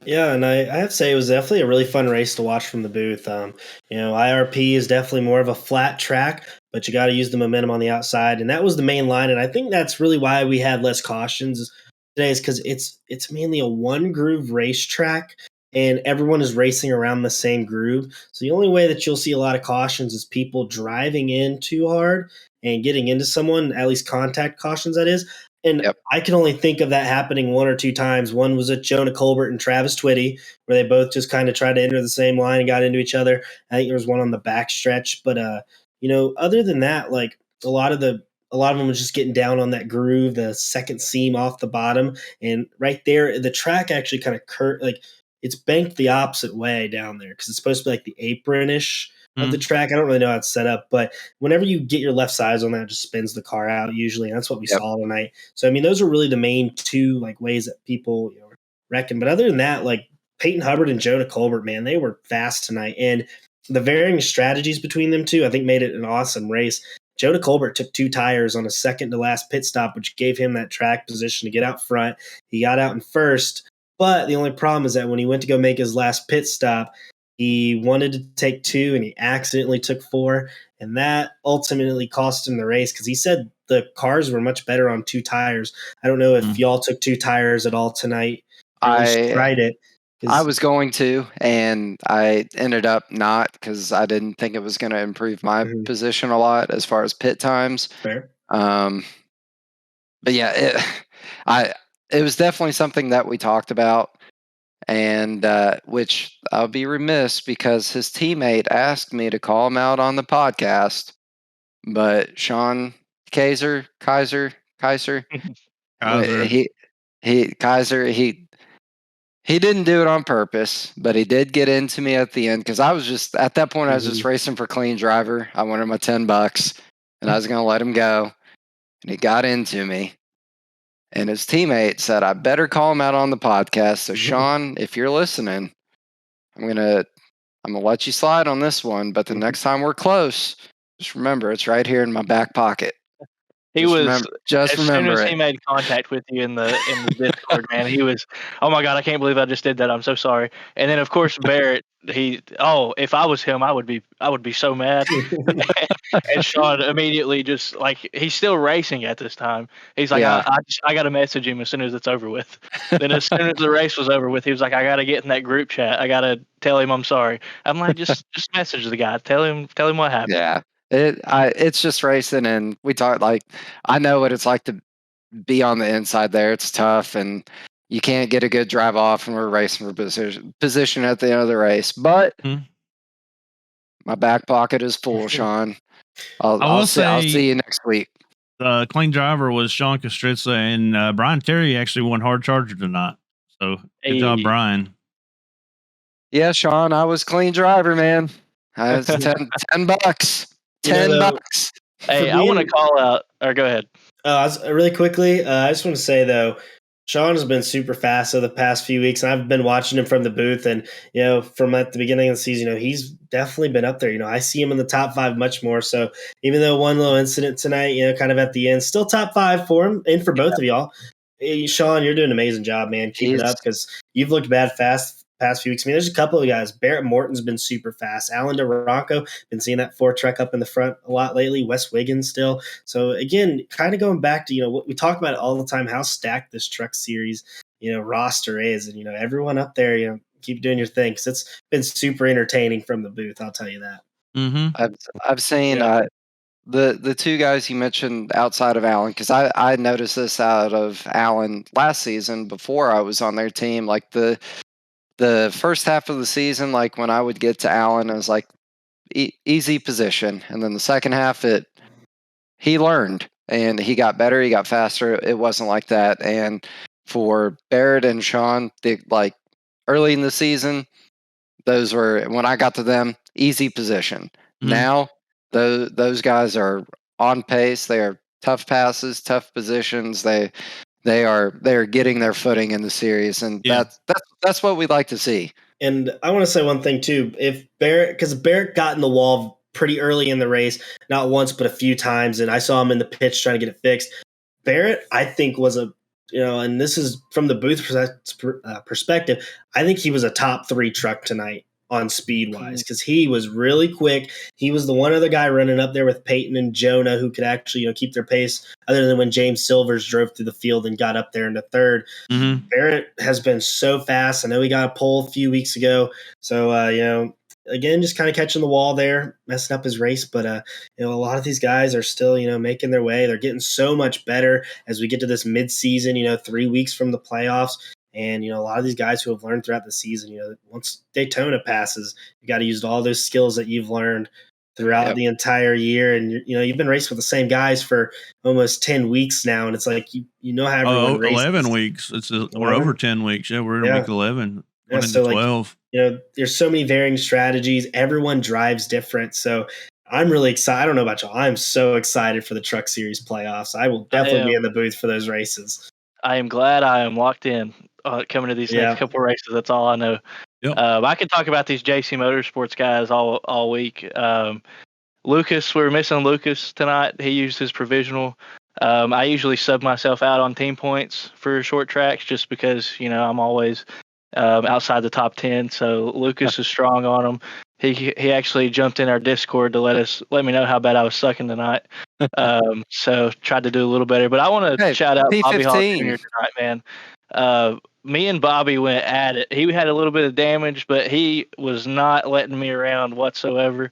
Yeah, and I have to say it was definitely a really fun race to watch from the booth. IRP is definitely more of a flat track, but you got to use the momentum on the outside, and that was the main line. And I think that's really why we had less cautions today, is because it's mainly a one groove racetrack, and everyone is racing around the same groove. So the only way that you'll see a lot of cautions is people driving in too hard and getting into someone, at least contact cautions, that is. And Yep. I can only think of that happening one or two times. One was at Jonah Colbert and Travis Twitty, where they both just kind of tried to enter the same line and got into each other. I think there was one on the back stretch, but other than that, like a lot of them was just getting down on that groove, the second seam off the bottom, and right there, the track actually kind of like it's banked the opposite way down there because it's supposed to be like the apronish of the track. I don't really know how it's set up, but whenever you get your left sides on that, it just spins the car out usually. And that's what we Yep. saw tonight. So, I mean, those are really the main two like ways that people reckon. But other than that, like Peyton Hubbard and Jonah Colbert, man, they were fast tonight. And the varying strategies between them two, I think made it an awesome race. Jonah Colbert took 2 tires on a second to last pit stop, which gave him that track position to get out front. He got out in first, but the only problem is that when he went to go make his last pit stop, he wanted to take 2 and he accidentally took 4. And that ultimately cost him the race because he said the cars were much better on 2 tires. I don't know if y'all took 2 tires at all tonight. Or at least tried it. I was going to, and I ended up not because I didn't think it was going to improve my position a lot as far as pit times. Fair. But yeah, it was definitely something that we talked about, and which I'll be remiss because his teammate asked me to call him out on the podcast, but Sean Kaiser, he didn't do it on purpose, but he did get into me at the end because I was just at that point I was just racing for clean driver. I wanted my $10 and I was going to let him go, and he got into me. And his teammate said, I better call him out on the podcast. So Sean, if you're listening, I'm gonna let you slide on this one. But the next time we're close, just remember it's right here in my back pocket. He was just as soon remember as it. he made contact with you in the Discord, man. He was, oh my god, I can't believe I just did that. I'm so sorry. And then of course Barrett, if I was him, I would be so mad. And Sean immediately just like he's still racing at this time. He's like, Yeah. I got to message him as soon as it's over with. Then as soon as the race was over with, he was like, I got to get in that group chat. I got to tell him I'm sorry. I'm like, just message the guy. Tell him what happened. Yeah. It's just racing, and we talk like I know what it's like to be on the inside there. It's tough, and you can't get a good drive off, and we're racing for position at the end of the race. But my back pocket is full, Sean. I'll see you next week. The clean driver was Sean Kostritza, and Brian Terry actually won hard charger tonight. So good job, Brian. Yeah, Sean, I was clean driver, man. I was $10. $10. Hey, I want to call out, or go ahead. Really quickly, I just want to say though, Sean has been super fast over the past few weeks, and I've been watching him from the booth. And from at the beginning of the season, he's definitely been up there. I see him in the top 5 much more. So even though one little incident tonight, kind of at the end, still top 5 for him and for both of y'all. Hey, Sean, you're doing an amazing job, man. Keep it He's up because you've looked bad fast past few weeks. I mean, there's a couple of guys. Barrett Morton's been super fast. Alan DeRocco, been seeing that 4 truck up in the front a lot lately. Wes Wiggins still. So again, kind of going back to what we talk about all the time, how stacked this truck series roster is, and everyone up there, keep doing your thing because it's been super entertaining from the booth. I'll tell you that. Mm-hmm. I've seen the two guys you mentioned outside of Allen, because I noticed this out of Allen last season before I was on their team. Like the first half of the season, like when I would get to Allen, it was like easy position, and then the second half, he learned and he got better, he got faster. It wasn't like that. And for Barrett and Sean, like early in the season, those were, when I got to them, easy position. Mhm. Now those guys are on pace. They are tough passes, tough positions. They are getting their footing in the series, and Yeah. that's what we like to see. And I want to say one thing too. If Barrett, because Barrett got in the wall pretty early in the race, not once but a few times, and I saw him in the pits trying to get it fixed. Barrett, I think, was and this is from the booth perspective. I think he was a top 3 truck tonight on speed wise because he was really quick. He was the one other guy running up there with Peyton and Jonah who could actually keep their pace, other than when James Silvers drove through the field and got up there into third. Mm-hmm. Barrett has been so fast. I know he got a pole a few weeks ago, so again, just kind of catching the wall there, messing up his race. But a lot of these guys are still making their way. They're getting so much better as we get to this mid-season. 3 weeks from the playoffs. And, a lot of these guys who have learned throughout the season, once Daytona passes, you got to use all those skills that you've learned throughout the entire year. And, you've been racing with the same guys for almost 10 weeks now. And it's like, how everyone races. 11 weeks. We're over 10 weeks. Yeah, we're in week 11. Yeah, Went into 12. There's so many varying strategies. Everyone drives different. So I'm really excited. I don't know about y'all. I'm so excited for the Truck Series playoffs. I will definitely be in the booth for those races. I am glad I am locked in coming to these next couple of races. That's all I know. Yep. I can talk about these JC Motorsports guys all week. Lucas, we were missing Lucas tonight. He used his provisional. I usually sub myself out on team points for short tracks just because, I'm always outside the top 10. So Lucas is strong on him. He actually jumped in our Discord to let me know how bad I was sucking tonight. So tried to do a little better. But I want to shout out Bobby Hall Jr. tonight, man. Me and Bobby went at it. He had a little bit of damage, but he was not letting me around whatsoever.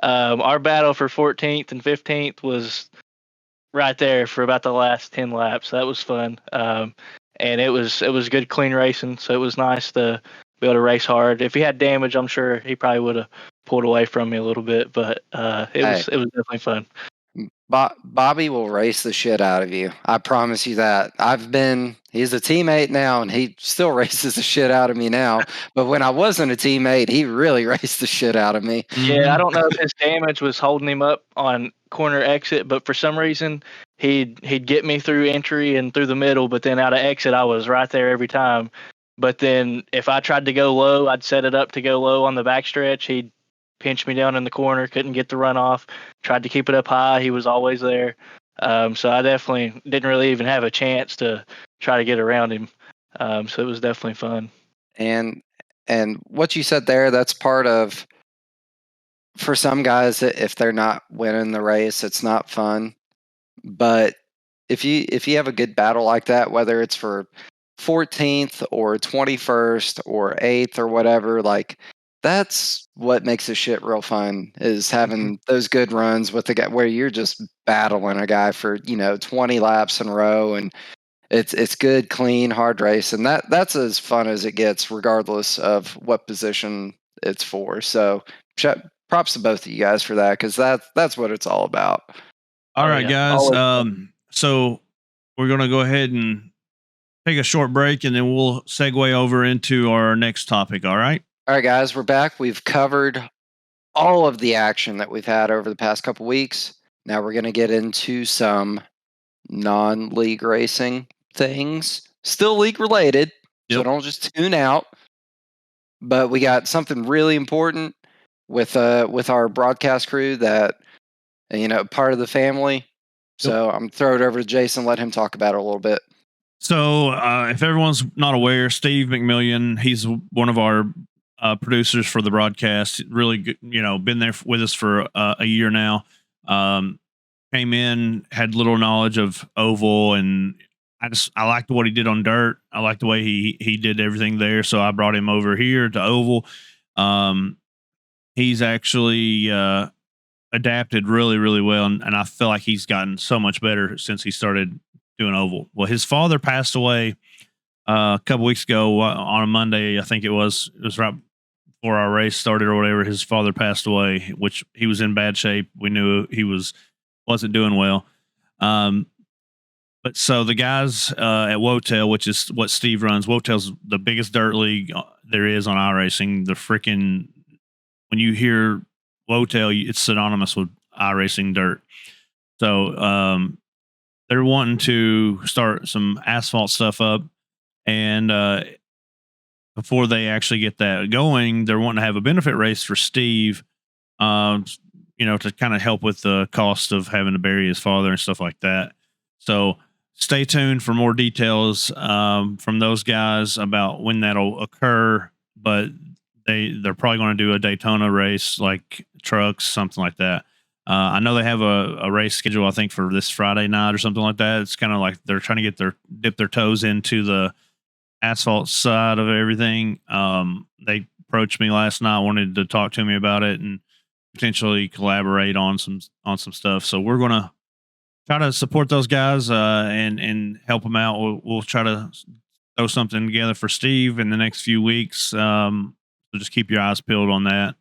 Our battle for 14th and 15th was right there for about the last 10 laps. That was fun. And it was good, clean racing. So it was nice to be able to race hard. If he had damage, I'm sure he probably would have pulled away from me a little bit, but it was definitely fun. Bobby will race the shit out of you. I promise you that. He's a teammate now, and he still races the shit out of me now. But when I wasn't a teammate, he really raced the shit out of me. Yeah, I don't know if his damage was holding him up on corner exit, but for some reason he'd get me through entry and through the middle, but then out of exit I was right there every time. But then if I tried to go low, I'd set it up to go low on the backstretch. He'd pinch me down in the corner, couldn't get the run off. Tried to keep it up high. He was always there. So I definitely didn't really even have a chance to try to get around him. So it was definitely fun. And what you said there, that's part of, for some guys, if they're not winning the race, it's not fun. But if you have a good battle like that, whether it's for 14th or 21st or 8th or whatever, like that's what makes this shit real fun, is having those good runs with the guy where you're just battling a guy for 20 laps in a row, and it's good, clean, hard race, and that's as fun as it gets regardless of what position it's for. So props to both of you guys for that, because that's what it's all about. All right, guys. So we're going to go ahead and take a short break, and then we'll segue over into our next topic. All right. All right, guys, we're back. We've covered all of the action that we've had over the past couple weeks. Now we're going to get into some non-league racing things, still league related. So don't just tune out. But we got something really important with our broadcast crew that, part of the family. So I'm throwing it over to Jason, let him talk about it a little bit. So, if everyone's not aware, Steve McMillian, he's one of our producers for the broadcast. Really good, been there with us for a year now. Came in, had little knowledge of oval, and I liked what he did on dirt. I liked the way he did everything there, so I brought him over here to oval. He's actually adapted really, really well, and I feel like he's gotten so much better since he started doing oval. Well, his father passed away a couple weeks ago on a Monday. I think it was right before our race started or whatever. His father passed away, which he was in bad shape. We knew he wasn't doing well. But so the guys at Wotail, which is what Steve runs, Wotail's the biggest dirt league there is on iRacing. The freaking, when you hear Wotail, it's synonymous with iRacing dirt. So they're wanting to start some asphalt stuff up, and before they actually get that going, they're wanting to have a benefit race for Steve, to kind of help with the cost of having to bury his father and stuff like that. So stay tuned for more details from those guys about when that'll occur. But they're probably going to do a Daytona race, like trucks, something like that. I know they have a race schedule, I think, for this Friday night or something like that. It's kind of like they're trying to dip their toes into the asphalt side of everything. They approached me last night, wanted to talk to me about it and potentially collaborate on some stuff. So we're going to try to support those guys and help them out. We'll try to throw something together for Steve in the next few weeks. So just keep your eyes peeled on that.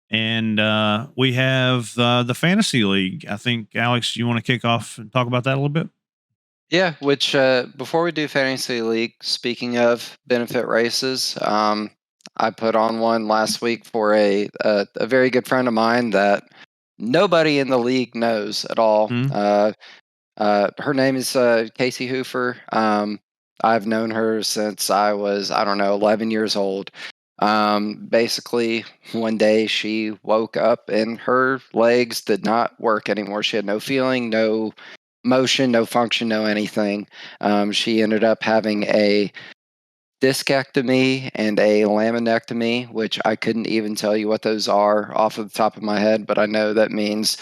And we have the fantasy league. I think, Alex, you want to kick off and talk about that a little bit? Yeah, which before we do fantasy league, speaking of benefit races, I put on one last week for a very good friend of mine that nobody in the league knows at all. Her name is Casey Hoofer. I've known her since I was, 11 years old. Basically, one day she woke up and her legs did not work anymore. She had no feeling, no motion, no function, no anything. She ended up having a discectomy and a laminectomy, which I couldn't even tell you what those are off of the top of my head, but I know that means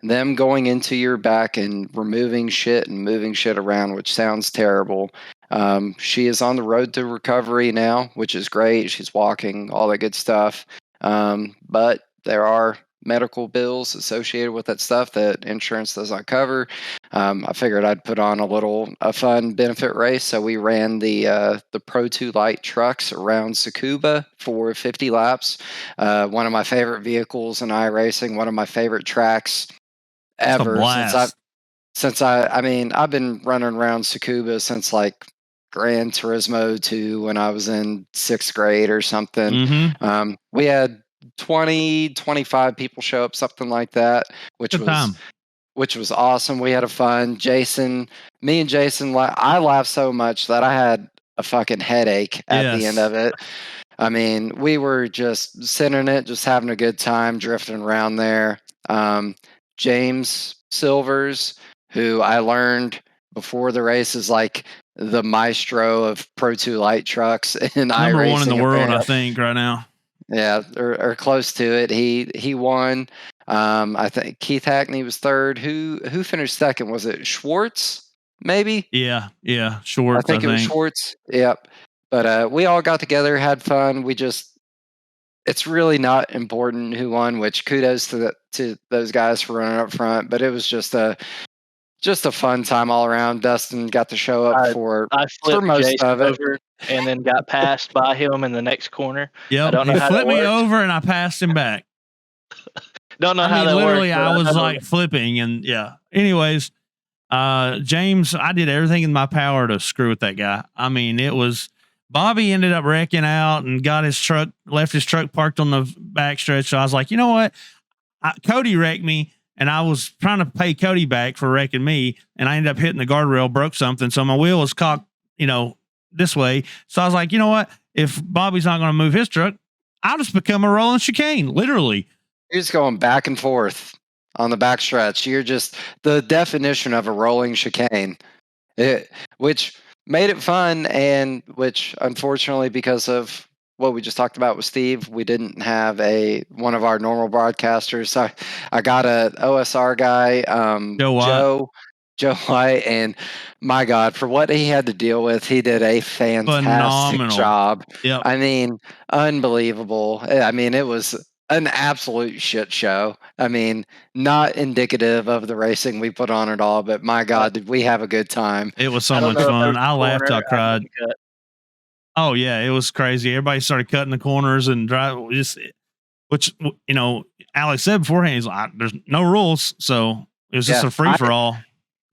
them going into your back and removing shit and moving shit around, which sounds terrible. She is on the road to recovery now, which is great. She's walking, all that good stuff. But there are medical bills associated with that stuff that insurance does not cover. I figured I'd put on a fun benefit race. So we ran the Pro 2 Light trucks around Tsukuba for 50 laps. One of my favorite vehicles in iRacing, one of my favorite tracks ever. I've been running around Tsukuba since like Gran Turismo 2 when I was in 6th grade or something. We had 25 people show up, something like that, which was awesome. We had a fun. Me and Jason, I laughed so much that I had a fucking headache at the end of it. I mean, we were just sitting in it, just having a good time, drifting around there. James Silvers, who I learned before the race is like the maestro of Pro 2 light trucks and number one in the world, I think, right now. Yeah, or close to it. He won. I think Keith Hackney was third. Who finished second? Was it Schwartz? Maybe. Yeah, Schwartz. I think it was Schwartz. Yep. But we all got together, had fun. It's really not important who won. Which kudos to those guys for running up front. But it was just a fun time all around. Dustin got to show up for most Jason of it. over and then got passed by him in the next corner. Yeah, he flipped me over and I passed him back. Don't know how that literally worked, I was like flipping and yeah. Anyways, James, I did everything in my power to screw with that guy. I mean, it was Bobby ended up wrecking out and left his truck parked on the back stretch. So I was like, you know what? Cody wrecked me. And I was trying to pay Cody back for wrecking me, and I ended up hitting the guardrail, broke something. So my wheel was cocked, this way. So I was like, you know what? If Bobby's not going to move his truck, I'll just become a rolling chicane, literally. You're just going back and forth on the backstretch. You're just the definition of a rolling chicane. Which made it fun, and which unfortunately, because of what we just talked about with Steve, we didn't have one of our normal broadcasters. I got a OSR guy, Joe White. Joe White, and my God, for what he had to deal with, he did a fantastic Phenomenal job. Yep. I mean, unbelievable. I mean, it was an absolute shit show. I mean, not indicative of the racing we put on at all, but my God, did we have a good time. It was so much fun. I laughed, I cried. Oh yeah, it was crazy. Everybody started cutting the corners and drive. Which Alex said beforehand, he's like, "There's no rules, so it was just a free for all."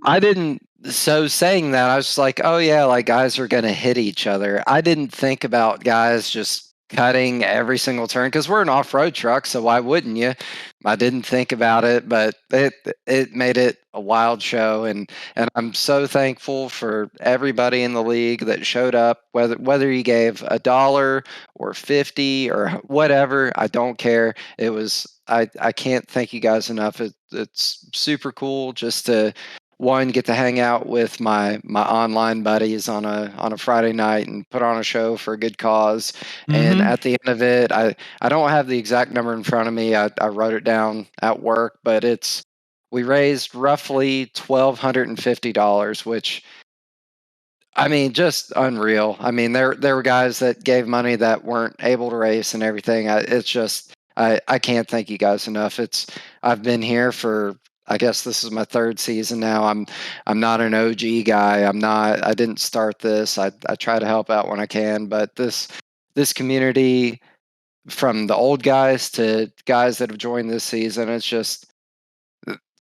I didn't. So saying that, I was like, "Oh yeah, like guys are gonna hit each other." I didn't think about guys just cutting every single turn because we're an off-road truck, so why wouldn't you? I didn't think about it, but it made it a wild show, and I'm so thankful for everybody in the league that showed up, whether you gave $1 or 50 or whatever. I don't care. It was I can't thank you guys enough. It's super cool just to get to hang out with my online buddies on a Friday night and put on a show for a good cause. And at the end of it, I don't have the exact number in front of me. I wrote it down at work, but we raised roughly $1,250, which, I mean, just unreal. I mean, there were guys that gave money that weren't able to race and everything. I can't thank you guys enough. I've been here for, I guess this is my third season now. I'm not an OG guy. I didn't start this. I try to help out when I can, but this community, from the old guys to guys that have joined this season, it's just,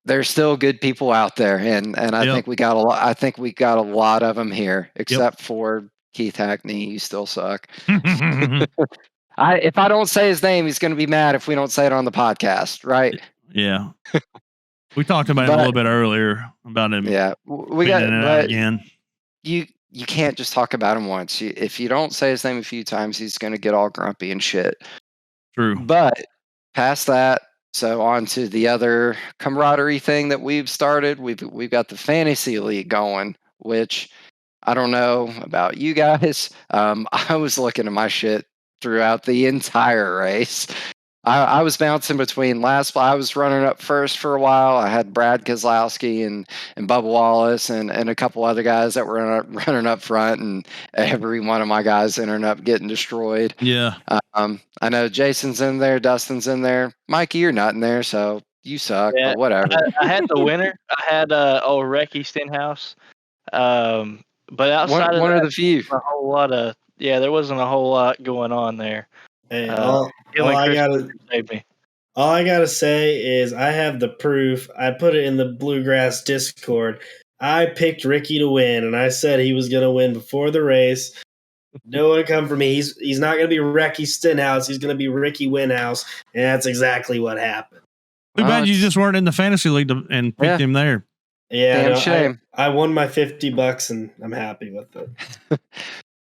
there's still good people out there, and I think we got a lot. I think we got a lot of them here, except for Keith Hackney. You still suck. If I don't say his name, he's going to be mad if we don't say it on the podcast, right? Yeah. We talked about him a little bit earlier about him. Yeah, we got it out again. You can't just talk about him once. If you don't say his name a few times, he's going to get all grumpy and shit. True. But past that, so on to the other camaraderie thing that we've started. We've got the fantasy league going, which I don't know about you guys. I was looking at my shit throughout the entire race. I was bouncing between I was running up first for a while. I had Brad Kozlowski and Bubba Wallace and a couple other guys that were running up front, and every one of my guys ended up getting destroyed. Yeah. I know Jason's in there, Dustin's in there. Mikey, you're not in there, so you suck, but whatever. I had the winner. I had old Recky Stenhouse. But outside of one that, of the few. a whole lot of there wasn't a whole lot going on there. Hey, all I gotta say is I have the proof. I put it in the Bluegrass Discord. I picked Ricky to win, and I said he was gonna win before the race. No one come for me. He's not gonna be Recky Stenhouse. He's gonna be Ricky Winhouse, and that's exactly what happened. Too bad you just weren't in the fantasy league and picked him there. Yeah, damn shame. I won my $50, and I'm happy with it.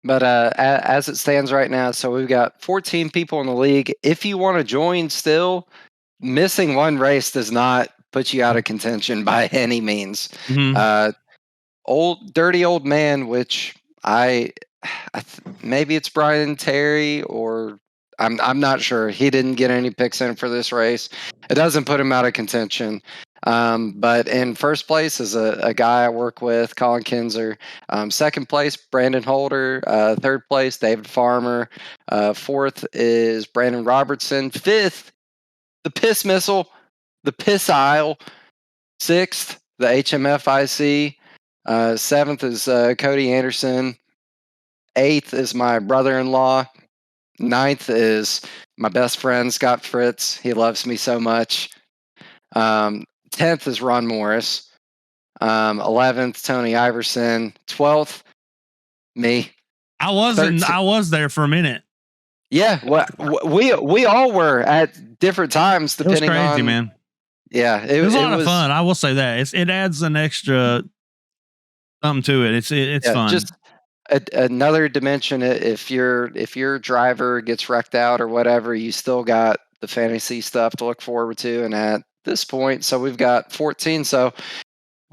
But as it stands right now, so we've got 14 people in the league. If you want to join still, missing one race does not put you out of contention by any means. Dirty old man, which maybe it's Brian Terry, or I'm not sure. He didn't get any picks in for this race. It doesn't put him out of contention. But in first place is a guy I work with, Colin Kinzer. Second place, Brandon Holder. Third place, David Farmer. Fourth is Brandon Robertson. Fifth, the Piss Missile, the Piss Isle. Sixth, the HMFIC. Seventh is Cody Anderson. Eighth is my brother-in-law. Ninth is my best friend, Scott Fritz. He loves me so much. 10th is Ron Morris. 11th, Tony Iverson. 12th, me. I was there for a minute. Yeah, we all were at different times, depending on. It was crazy, man. Yeah, it was a lot of fun. I will say that it adds an extra something to it. It's fun. Just another dimension. If your driver gets wrecked out or whatever, you still got the fantasy stuff to look forward to. And at this point, so we've got 14. So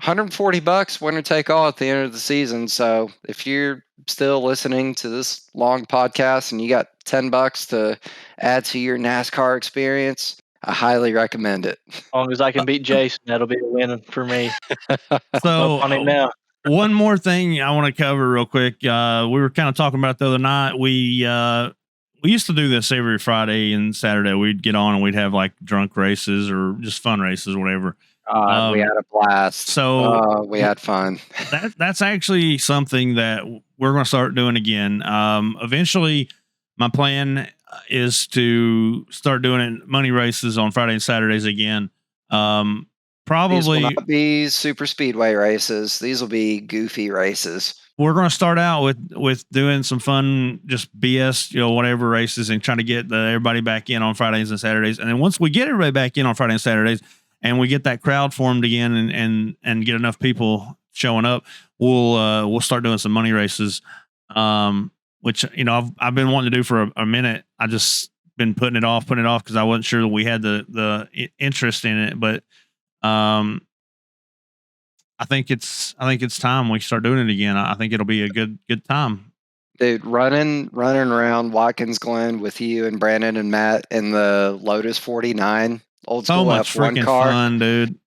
$140 winner take all at the end of the season. So if you're still listening to this long podcast and you got $10 to add to your NASCAR experience, I highly recommend it. As long as I can beat Jason, that'll be a win for me. So Up on it now. one more thing I want to cover real quick. We were kind of talking about the other night. We used to do this every Friday and Saturday. We'd get on and we'd have like drunk races or just fun races or whatever. We had a blast. So we had fun. That's actually something that we're going to start doing again. Eventually, my plan is to start doing money races on Friday and Saturdays again. Probably these will not be super speedway races. These will be goofy races. We're going to start out with doing some fun, just BS, whatever races, and trying to get everybody back in on Fridays and Saturdays. And then once we get everybody back in on Friday and Saturdays, and we get that crowd formed again, and get enough people showing up, we'll start doing some money races. Which I've been wanting to do for a minute. I just been putting it off because I wasn't sure that we had the interest in it, but I think it's time we start doing it again. I think it'll be a good time. Dude, running around Watkins Glen with you and Brandon and Matt in the Lotus 49 old school so much F1 freaking car, fun, dude.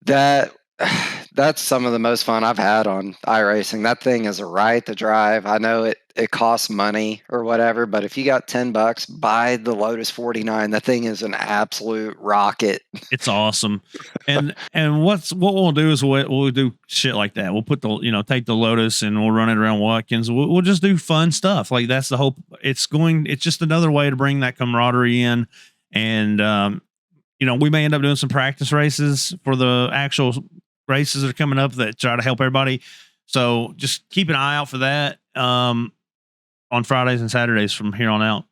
That's some of the most fun I've had on iRacing. That thing is a riot to drive. I know it costs money or whatever, but if you got $10, buy the Lotus 49. That thing is an absolute rocket. It's awesome. And what we'll do is we'll do shit like that. We'll put take the Lotus and we'll run it around Watkins. We'll just do fun stuff. Like that's the hope. It's just another way to bring that camaraderie in. And we may end up doing some practice races for the actual races that are coming up that try to help everybody. So just keep an eye out for that on Fridays and Saturdays from here on out.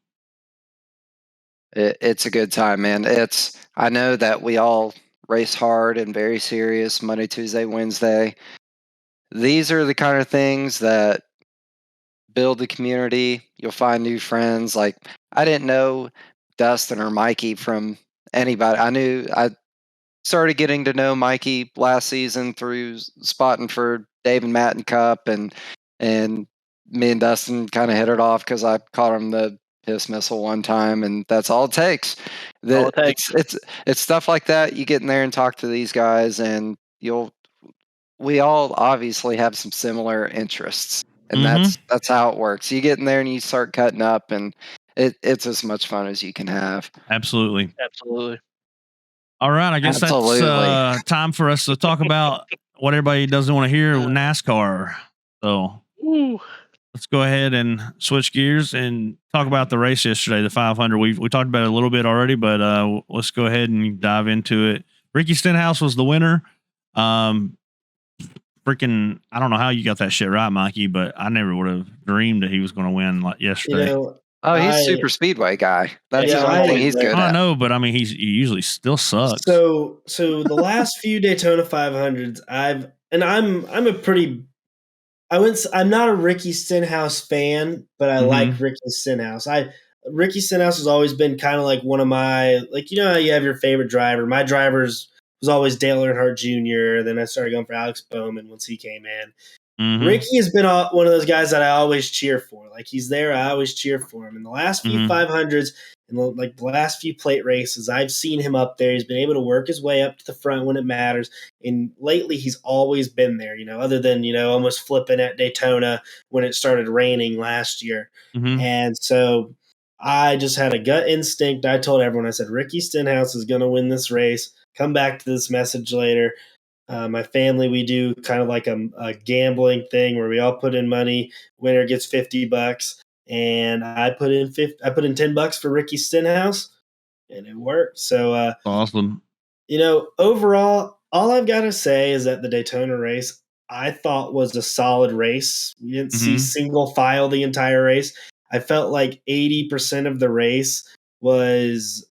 It's a good time, man. I know that we all race hard and very serious Monday, Tuesday, Wednesday. These are the kind of things that build the community. You'll find new friends. Like I didn't know Dustin or Mikey from anybody. I started getting to know Mikey last season through spotting for Dave and Matt and Cup, and me and Dustin kind of hit it off because I caught him the piss missile one time, and that's all it takes. It's stuff like that. You get in there and talk to these guys, and we all obviously have some similar interests, and that's how it works. You get in there and you start cutting up, and it's as much fun as you can have. Absolutely. All right, I guess that's time for us to talk about what everybody doesn't want to hear, NASCAR. So let's go ahead and switch gears and talk about the race yesterday, the 500. We talked about it a little bit already, but let's go ahead and dive into it. Ricky Stenhouse was the winner. Freaking, I don't know how you got that shit right, Mikey, but I never would have dreamed that he was going to win like yesterday. He's a super speedway guy. That's the only thing he's good at. I know, but I mean, he usually still sucks. So the last few Daytona 500s, I'm not a Ricky Stenhouse fan, but I like Ricky Stenhouse. Ricky Stenhouse has always been kind of like one of my, like, how you have your favorite driver. My drivers was always Dale Earnhardt Jr. Then I started going for Alex Bowman once he came in. Ricky has been one of those guys that I always cheer for. Like he's there, I always cheer for him. In the last few 500s and like the last few plate races, I've seen him up there. He's been able to work his way up to the front when it matters. And lately, he's always been there. Other than almost flipping at Daytona when it started raining last year. And so I just had a gut instinct. I told everyone, I said, Ricky Stenhouse is going to win this race. Come back to this message later. My family, we do kind of like a gambling thing where we all put in money. Winner gets $50, and I put in $10 for Ricky Stenhouse, and it worked. So awesome. Overall, all I've got to say is that the Daytona race I thought was a solid race. We didn't see single file the entire race. I felt like 80% of the race was,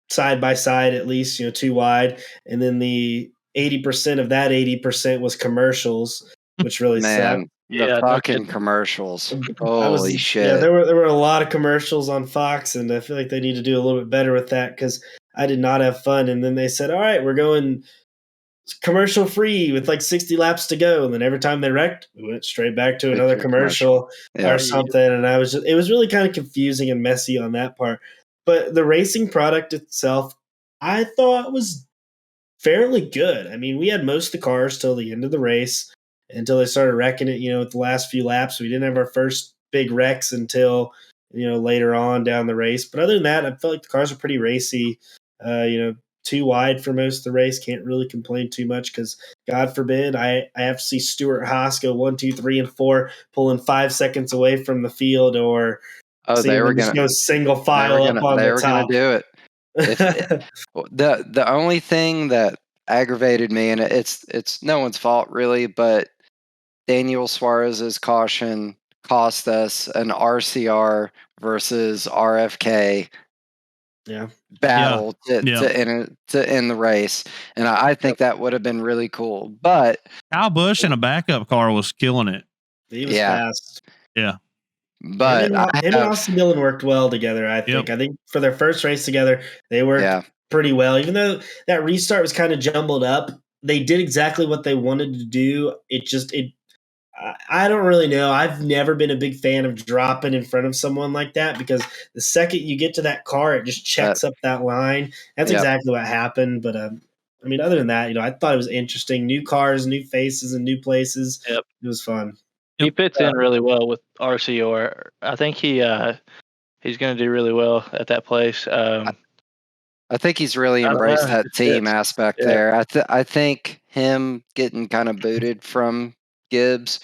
side by side, at least, too wide. And then the 80% of that 80% was commercials, which really sucked. The fucking commercials. Holy shit. Yeah, there were a lot of commercials on Fox, and I feel like they need to do a little bit better with that because I did not have fun. And then they said, all right, we're going commercial free with like 60 laps to go. And then every time they wrecked, we went straight back to another commercial Yeah. or something. And it was really kind of confusing and messy on that part. But the racing product itself, I thought was fairly good. I mean, we had most of the cars till the end of the race, until they started wrecking it, with the last few laps. We didn't have our first big wrecks until, later on down the race. But other than that, I felt like the cars were pretty racy. Too wide for most of the race. Can't really complain too much because, God forbid, I have to see Stuart Haas go 1, 2, 3, and 4, pulling 5 seconds away from the field, or they were going to go single file up on the top. They were going to do it. The only thing that aggravated me, and it's no one's fault really, but Daniel Suarez's caution cost us an RCR versus RFK battle to end the race, and I think that would have been really cool. But Kyle Busch in a backup car was killing it. He was fast. Yeah. But him and Austin Dillon worked well together, I think. I think for their first race together, they worked pretty well. Even though that restart was kind of jumbled up, they did exactly what they wanted to do. I don't really know. I've never been a big fan of dropping in front of someone like that, because the second you get to that car, it just checks up that line. That's exactly what happened. But other than that, I thought it was interesting. New cars, new faces, and new places. Yep. It was fun. He fits in really well with RCR. I think he's going to do really well at that place. I think he's really embraced that team aspect there. I think him getting kind of booted from Gibbs,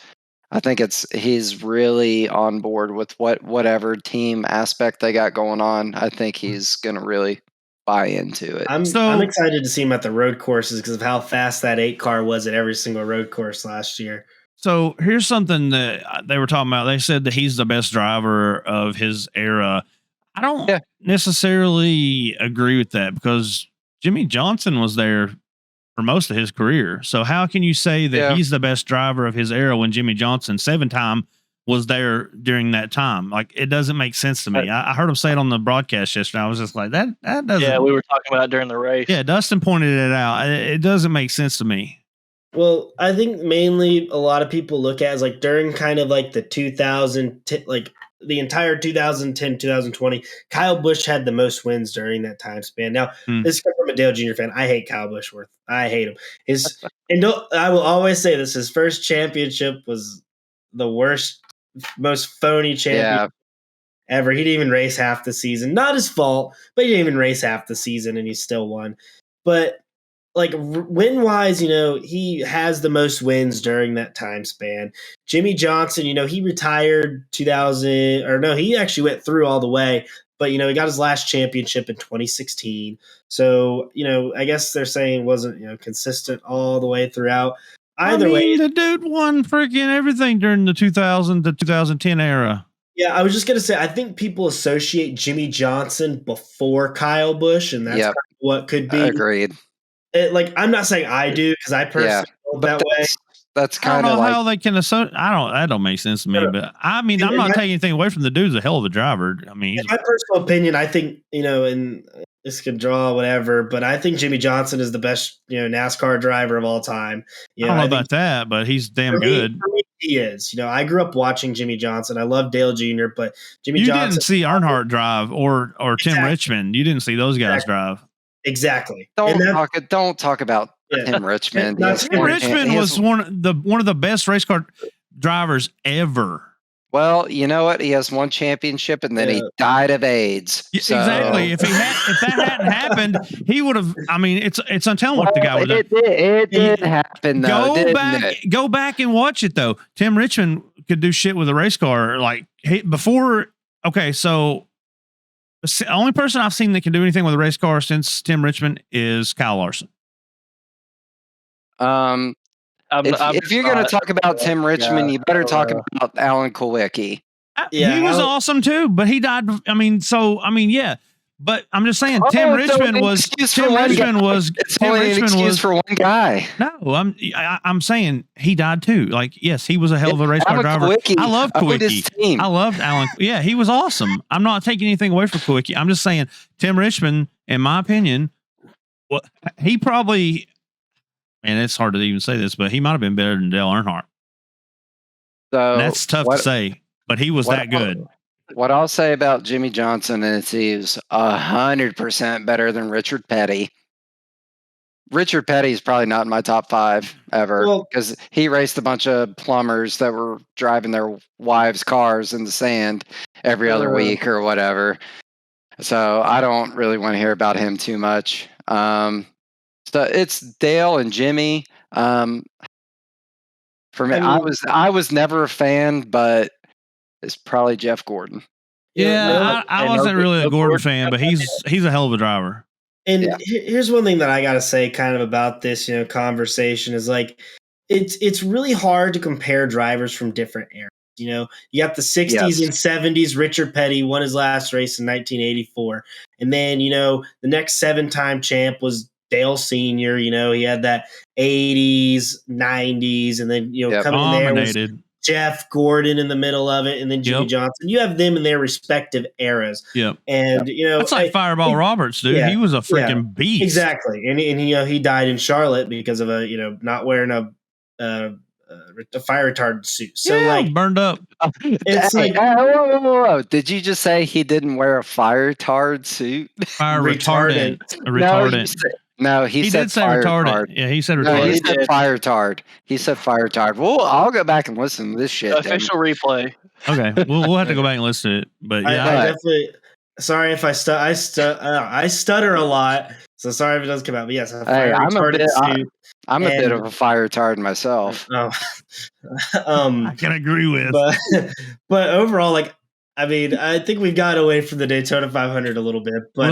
I think he's really on board with whatever team aspect they got going on. I think he's going to really buy into it. I'm excited to see him at the road courses because of how fast that 8 car was at every single road course last year. So here's something that they were talking about. They said that he's the best driver of his era. I don't necessarily agree with that, because Jimmy Johnson was there for most of his career. So how can you say that he's the best driver of his era when Jimmy Johnson, 7-time, was there during that time? Like, it doesn't make sense to me. I heard him say it on the broadcast yesterday. I was just like, that doesn't. Yeah, we were talking about it during the race. Yeah, Dustin pointed it out. It doesn't make sense to me. Well, I think mainly a lot of people look at as like during kind of like the 2010, like the entire 2010, 2020, Kyle Busch had the most wins during that time span. Now, this is from a Dale Jr. fan. I hate Kyle Buschworth. I hate him. I will always say this: his first championship was the worst, most phony championship ever. He didn't even race half the season. Not his fault, but he didn't even race half the season, and he still won. But like win wise, he has the most wins during that time span. Jimmy Johnson, he retired 2000, or no, he actually went through all the way, but he got his last championship in 2016. So, I guess they're saying it wasn't, consistent all the way throughout. Either way, the dude won freaking everything during the 2000 to 2010 era. Yeah, I was just going to say, I think people associate Jimmy Johnson before Kyle Busch, and that's kind of what could be. Agreed. I'm not saying I do, because I personally feel that way. That's kind of how they can associate. That don't make sense to me. But I'm not taking anything away from the dude's a hell of a driver. I mean, in my personal opinion, I think and this could draw whatever, but I think Jimmy Johnson is the best NASCAR driver of all time. I don't know about that, but he's damn good. For me, he is. I grew up watching Jimmy Johnson. I love Dale Jr., but Jimmy Johnson. You didn't see Earnhardt drive or Tim Richmond. You didn't see those guys drive. Exactly. Don't talk about Tim Richmond. Tim Richmond was one of the best race car drivers ever. Well, you know what? He has one championship, and then he died of AIDS. So. Exactly. If that hadn't happened, he would have. I mean, it's untelling what the guy would have done. It did happen, though. Go back and watch it, though. Tim Richmond could do shit with a race car before. Okay, so the only person I've seen that can do anything with a race car since Tim Richmond is Kyle Larson. If you're going to talk about Tim Richmond, you better talk about Alan Kulwicki. He was awesome too, but he died. Yeah. But I'm just saying, Tim Richmond was for one guy. No, I'm saying he died too. Like, yes, he was a hell of a race car driver. I love Kulwicki. I loved Alan. Yeah, he was awesome. I'm not taking anything away from Kulwicki. I'm just saying Tim Richmond, in my opinion, he probably and it's hard to even say this, but he might have been better than Dale Earnhardt. So And that's tough to say, but he was that good. What I'll say about Jimmy Johnson is he's 100% better than Richard Petty. Richard Petty is probably not in my top 5 ever because he raced a bunch of plumbers that were driving their wives' cars in the sand every other week or whatever. So I don't really want to hear about him too much. So it's Dale and Jimmy. For me, I was never a fan, but it's probably Jeff Gordon. Yeah, I wasn't really a Gordon fan, but he's a hell of a driver. And here's one thing that I got to say kind of about this, conversation is like, it's really hard to compare drivers from different eras. You got the 60s and 70s. Richard Petty won his last race in 1984. And then, the next 7-time champ was Dale Sr. He had that 80s, 90s, and then, coming in there was Jeff Gordon in the middle of it, and then Jimmy Johnson. You have them in their respective eras. And that's like Fireball Roberts, dude. He was a freaking beast. Exactly. And he died in Charlotte because of not wearing a fire retardant suit. So burned up. It's whoa. Did you just say he didn't wear a fire retard suit? Fire retardant. No, he said did say retardant. Yeah, he said retardant. No, he said fire retard. He said fire retard. Well, I'll go back and listen to this shit. Official replay. Okay, we'll have to go back and listen to it. But yeah, I definitely. Sorry if I stutter a lot. So sorry if it doesn't come out. But yes, I'm a bit of a fire retard myself. I can agree with. But overall, I think we've got away from the Daytona 500 a little bit. But a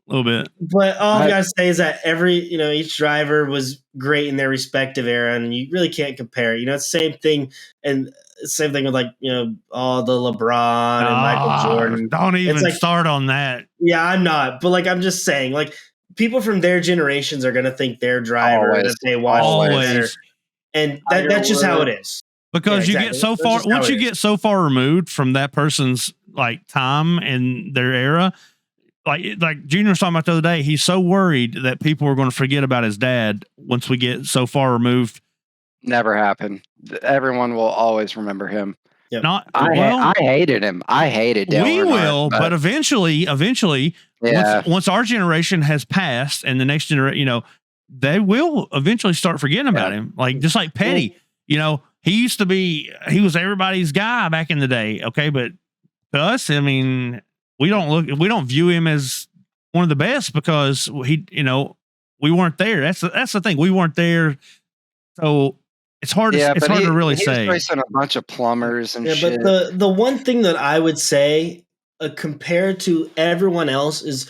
little bit. But all I gotta say is that each driver was great in their respective era, and you really can't compare. It's the same thing, and same thing with all the LeBron and Michael Jordan. Don't even start on that. Yeah, I'm not. But I'm just saying, people from their generations are gonna think their driver that they watch better, and that's just how it is. Because you get so far once you get so far removed from that person's time and their era, like Junior was talking about the other day, he's so worried that people are going to forget about his dad once we get so far removed. Never happened. Everyone will always remember him. Yep. I hated him. I hated Dale Earnhardt, but eventually, once our generation has passed and the next generation, they will eventually start forgetting about him. Just like Petty, he was everybody's guy back in the day. Okay. But to us, we don't view him as one of the best because we weren't there. That's the thing. We weren't there. So it's hard to really say. He's racing a bunch of plumbers and shit. But the one thing that I would say compared to everyone else is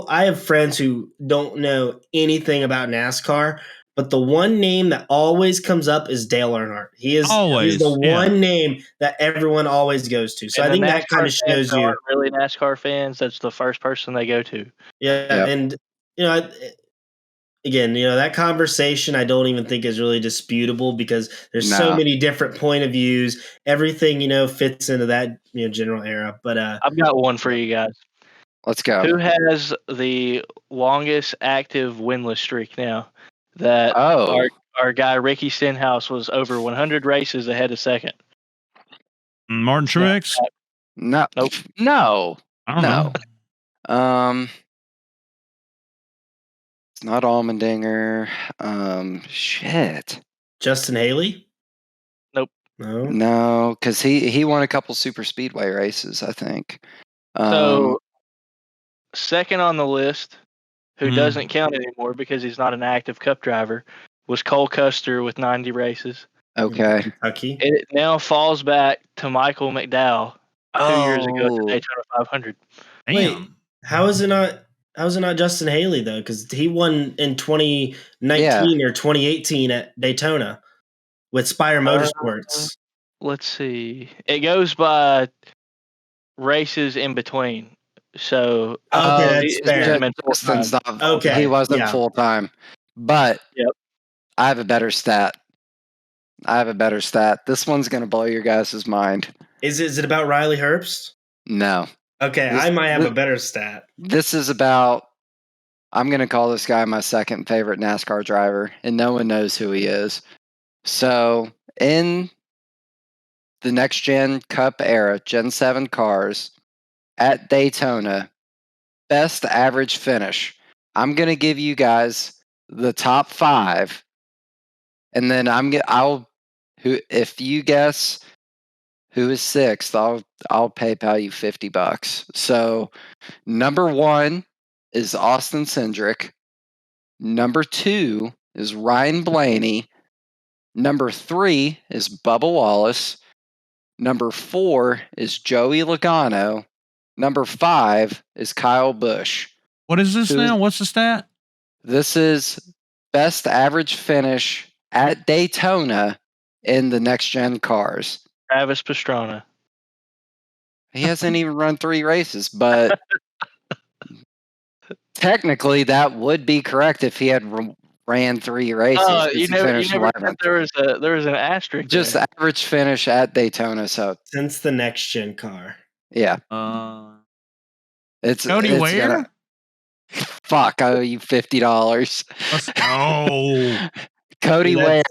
I have friends who don't know anything about NASCAR, but the one name that always comes up is Dale Earnhardt. He's the one name that everyone always goes to. So I think that kind of shows you. Really NASCAR fans, that's the first person they go to. Yeah. And, again, that conversation I don't even think is really disputable because there's so many different point of views. Everything, fits into that, general era. But I've got one for you guys. Let's go. Who has the longest active winless streak now? That our guy Ricky Stenhouse was over 100 races ahead of second. Martin Truex? No. Nope. No. I don't know. It's not Allmendinger. Shit. Justin Haley? Nope. No, because he won a couple super speedway races, I think. So second on the list, who doesn't count anymore because he's not an active Cup driver, was Cole Custer with 90 races. Okay. Kentucky. It now falls back to Michael McDowell 2 years ago at the Daytona 500. Damn. Wait, how is it not Justin Haley though? Because he won in 2019 or 2018 at Daytona with Spire Motorsports. Let's see. It goes by races in between. So that's fair. He wasn't full time. But I have a better stat. This one's gonna blow your guys' mind. Is it about Riley Herbst? No. Okay, I might have a better stat. This is about I'm going to call this guy my second favorite NASCAR driver, and no one knows who he is. So, in the next gen Cup era, Gen 7 cars at Daytona, best average finish. I'm going to give you guys the top 5, and then if you guess who is 6th, I'll PayPal you $50. So, number 1 is Austin Cindric. Number 2 is Ryan Blaney. Number 3 is Bubba Wallace. Number 4 is Joey Logano. Number 5 is Kyle Busch. What is this now? What's the stat? This is best average finish at Daytona in the next gen cars. Travis Pastrana. He hasn't even run 3 races, but technically that would be correct if he had ran 3 races. You never said there was an asterisk. Just there. average finish at Daytona. So since the next gen car. Yeah. It's Cody Ware? Fuck, I owe you $50. Let's go. Cody Ware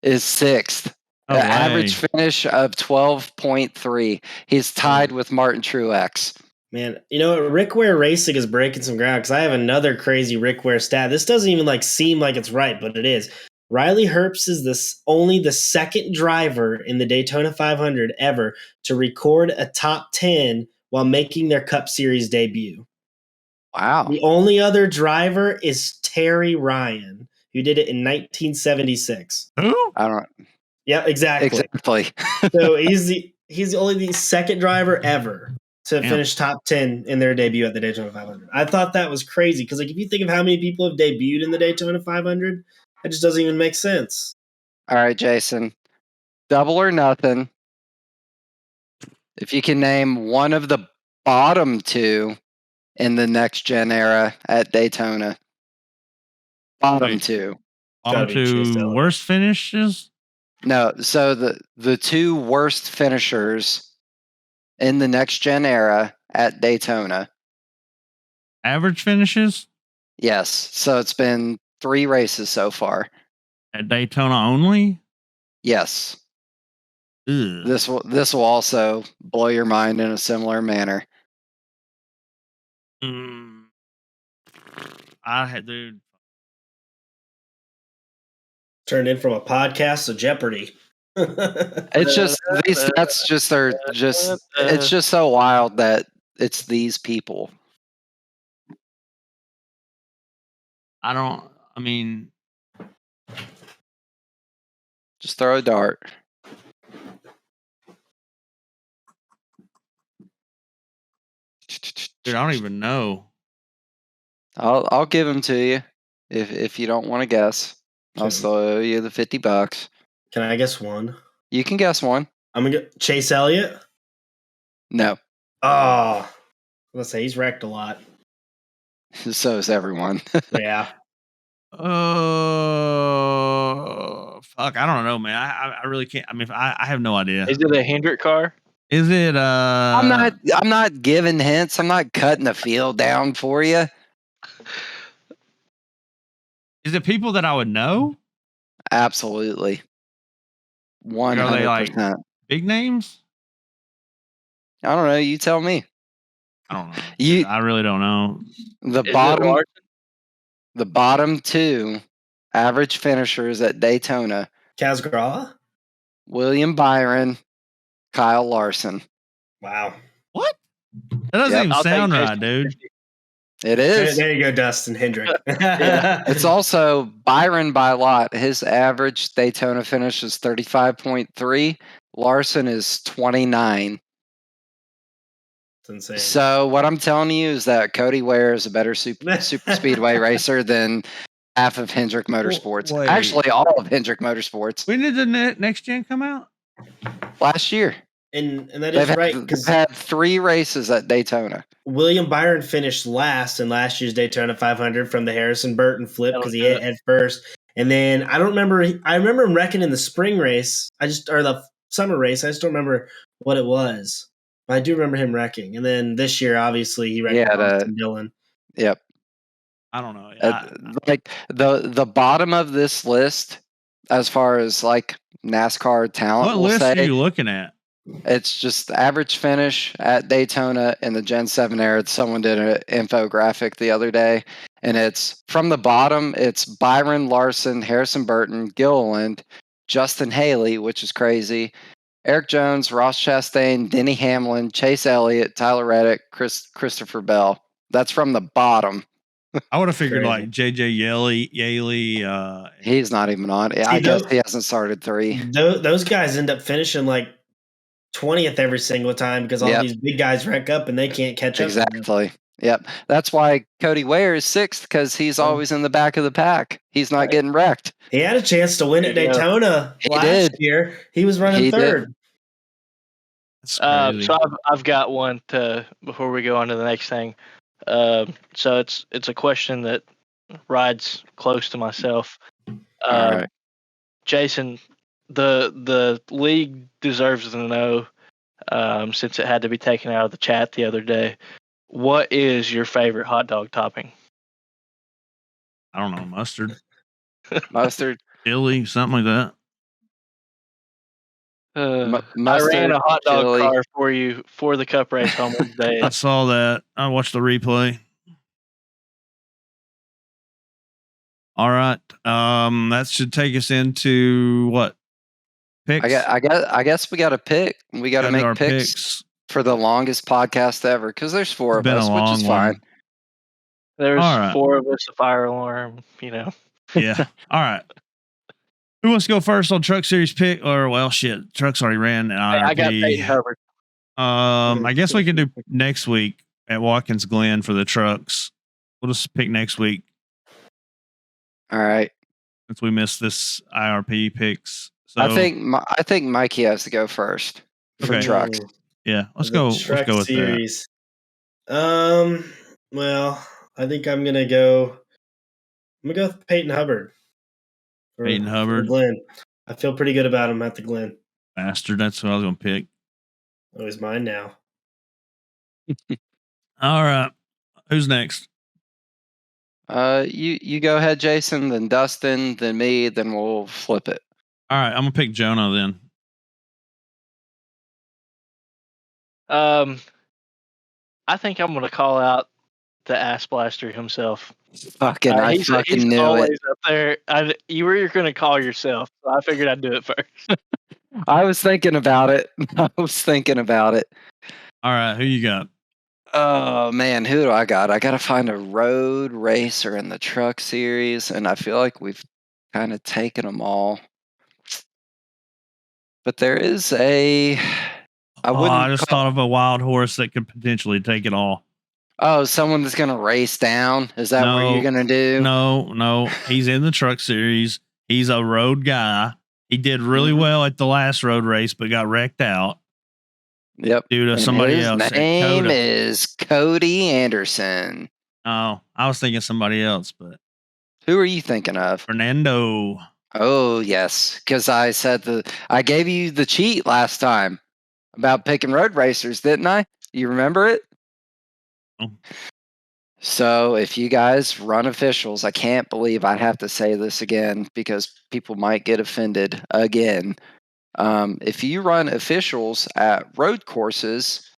is 6th. No average finish of 12.3. He's tied with Martin Truex. Man, you know what? Rick Ware Racing is breaking some ground because I have another crazy Rick Ware stat. This doesn't even seem like it's right, but it is. Riley Herbst is only the second driver in the Daytona 500 ever to record a top 10 while making their Cup Series debut. Wow. The only other driver is Terry Ryan, who did it in 1976. Who? I don't. Yeah, exactly. Exactly. So he's only the second driver ever to finish top 10 in their debut at the Daytona 500. I thought that was crazy because if you think of how many people have debuted in the Daytona 500, that just doesn't even make sense. All right, Jason. Double or nothing. If you can name one of the bottom 2 in the next gen era at Daytona. Bottom 2. Bottom 2 worst finishes? No, so the 2 worst finishers in the next gen era at Daytona. Average finishes? Yes. So it's been 3 races so far. At Daytona only? Yes. Ugh. This will also blow your mind in a similar manner. Dude. Turned in from a podcast to Jeopardy. It's just it's just so wild that it's these people. Just throw a dart. Dude, I don't even know. I'll give them to you if you don't want to guess. I'll still owe you the $50. Can I guess one? You can guess one. I'm gonna get Chase Elliott. No. Oh, let's say he's wrecked a lot. So is everyone. Yeah. Fuck, I don't know, man. I really can't. I mean, I have no idea. Is it a Hendrick car? Is it? I'm not giving hints. I'm not cutting the field down for you. Is it people that I would know? Absolutely. 100%. Are they like big names? I don't know. You tell me. I don't know. I really don't know. The bottom 2 average finishers at Daytona. Kaz Grala? William Byron, Kyle Larson. Wow. What? That doesn't even sound right, dude. It is. There you go, Dustin Hendrick. It's also Byron by a lot. His average Daytona finish is 35.3. Larson is 29. It's insane. So what I'm telling you is that Cody Ware is a better super speedway racer than half of Hendrick Motorsports. Wait. Actually, all of Hendrick Motorsports. When did the next gen come out? Last year. And that is right. They've had 3 races at Daytona. William Byron finished last in last year's Daytona 500 from the Harrison Burton flip because he hit head first. And then I don't remember. I remember him wrecking in the spring race. Or the summer race. I just don't remember what it was. But I do remember him wrecking. And then this year, obviously, he wrecked Austin Dillon. Yep. I don't know. Like the bottom of this list, as far as like NASCAR talent, What will list are say you looking at? it's just the average finish at Daytona in the Gen 7 era. Someone did an infographic the other day, and it's from the bottom. It's Byron Larson, Harrison Burton, Gilliland, Justin Haley, which is crazy. Eric Jones, Ross Chastain, Denny Hamlin, Chase Elliott, Tyler Reddick, Christopher Bell. That's from the bottom. I would have figured Crazy. like JJ Yaley. He's not even on. I guess he hasn't started 3. Those guys end up finishing like 20th every single time because all these big guys wreck up and they can't catch up. Exactly. Yep. That's why Cody Ware is 6th, because he's always in the back of the pack. He's not getting wrecked. He had a chance to win at Daytona last year. He was running 3rd. So I've got one before we go on to the next thing. So it's a question that rides close to myself. All right. Jason, the league deserves to know, since it had to be taken out of the chat the other day. What is your favorite hot dog topping? I don't know, mustard, Mustard, chili, something like that. mustard, I ran a hot dog chili. car for you for the Cup race on Wednesday. I saw that. I watched the replay. All right. That should take us into what? Picks? I guess we got to pick. We got to make our picks for the longest podcast ever, because there's 4 of been us, a which is long fine. one. There's All right. 4 of us, a fire alarm, Yeah. All right. Who wants to go first on Truck Series pick? Or, well, shit, Truck's already ran an IRP. I got Peyton Hubbard. I guess we can do next week at Watkins Glen for the trucks. We'll just pick next week. All right. Since we missed this IRP picks. So I think Mikey has to go first for trucks. Yeah, let's go with series. That. Well, I think I'm gonna go with Peyton Hubbard. For Glen. I feel pretty good about him at the Glen. Bastard, that's what I was gonna pick. Oh, he's mine now. All right. Who's next? You go ahead, Jason, then Dustin, then me, then we'll flip it. All right, I'm gonna pick Jonah then. I think I'm gonna call out the Ass Blaster himself. I fucking knew always it. Up there. You were going to call yourself, so I figured I'd do it first. I was thinking about it. All right, who you got? Oh man, who do I got? I got to find a road racer in the truck series, and I feel like we've kind of taken them all. But there is I just thought of a wild horse that could potentially take it all. Oh, someone that's going to race down? Is that what you're going to do? No. He's in the truck series. He's a road guy. He did really well at the last road race, but got wrecked out. Yep. Due to somebody else. His name is Cody Anderson. Oh, I was thinking somebody else, but. Who are you thinking of? Fernando. Oh, yes. Because I gave you the cheat last time about picking road racers, didn't I? You remember it? So if you guys run officials, I can't believe I have to say this again because people might get offended again. If you run officials at road courses,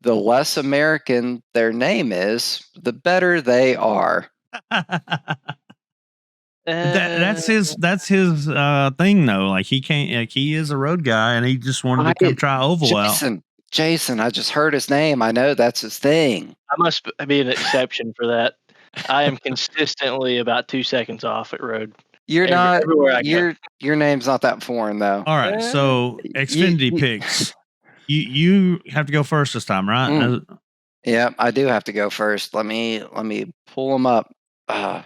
the less American their name is, the better they are. That's his thing though. Like he can't. Like he is a road guy, and he just wanted to come try oval out. Jason, I just heard his name. I know that's his thing. I must be an exception for that. I am consistently about 2 seconds off at road. You're not. Your name's not that foreign though. All right. So Xfinity picks. You have to go first this time, right? Yeah, I do have to go first. Let me pull them up. So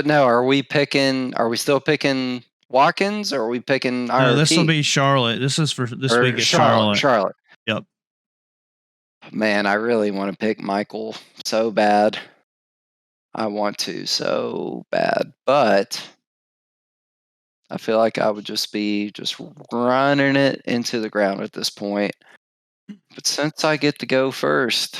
no, are we still picking Watkins, or are we picking IRP? No, this will be Charlotte. This is for this week at Charlotte. Charlotte. Yep. Man, I really want to pick Michael so bad. I want to so bad, but I feel like I would just be running it into the ground at this point. But since I get to go first,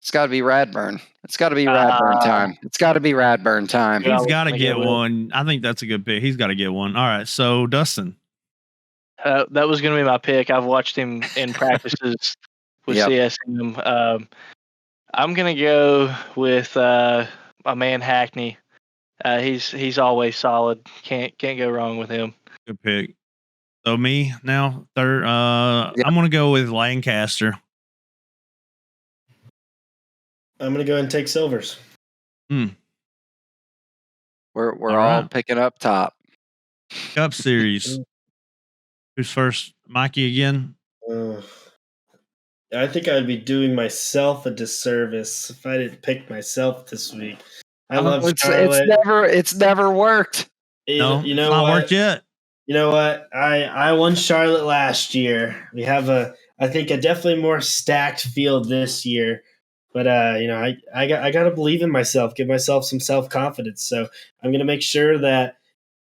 It's got to be Radburn. It's got to be Radburn time. It's got to be Radburn time. Yeah. He's got to I get get with it. one. I think that's a good pick. He's got to get one. All right. So, Dustin. That was going to be my pick. I've watched him in practices with Yep. CSM. I'm going to go with my man Hackney. He's always solid. Can't go wrong with him. Good pick. So, me now, third. Yep. I'm going to go with Lancaster. I'm going to go ahead and take Silvers. We're All all right. picking up top. Cup Series. Who's first? Mikey again? I think I'd be doing myself a disservice if I didn't pick myself this week. I love Charlotte. It's never worked. No, You know it's not what? worked yet. You know what? I won Charlotte last year. We have I think a definitely more stacked field this year. But I gotta believe in myself, give myself some self-confidence. So I'm gonna make sure that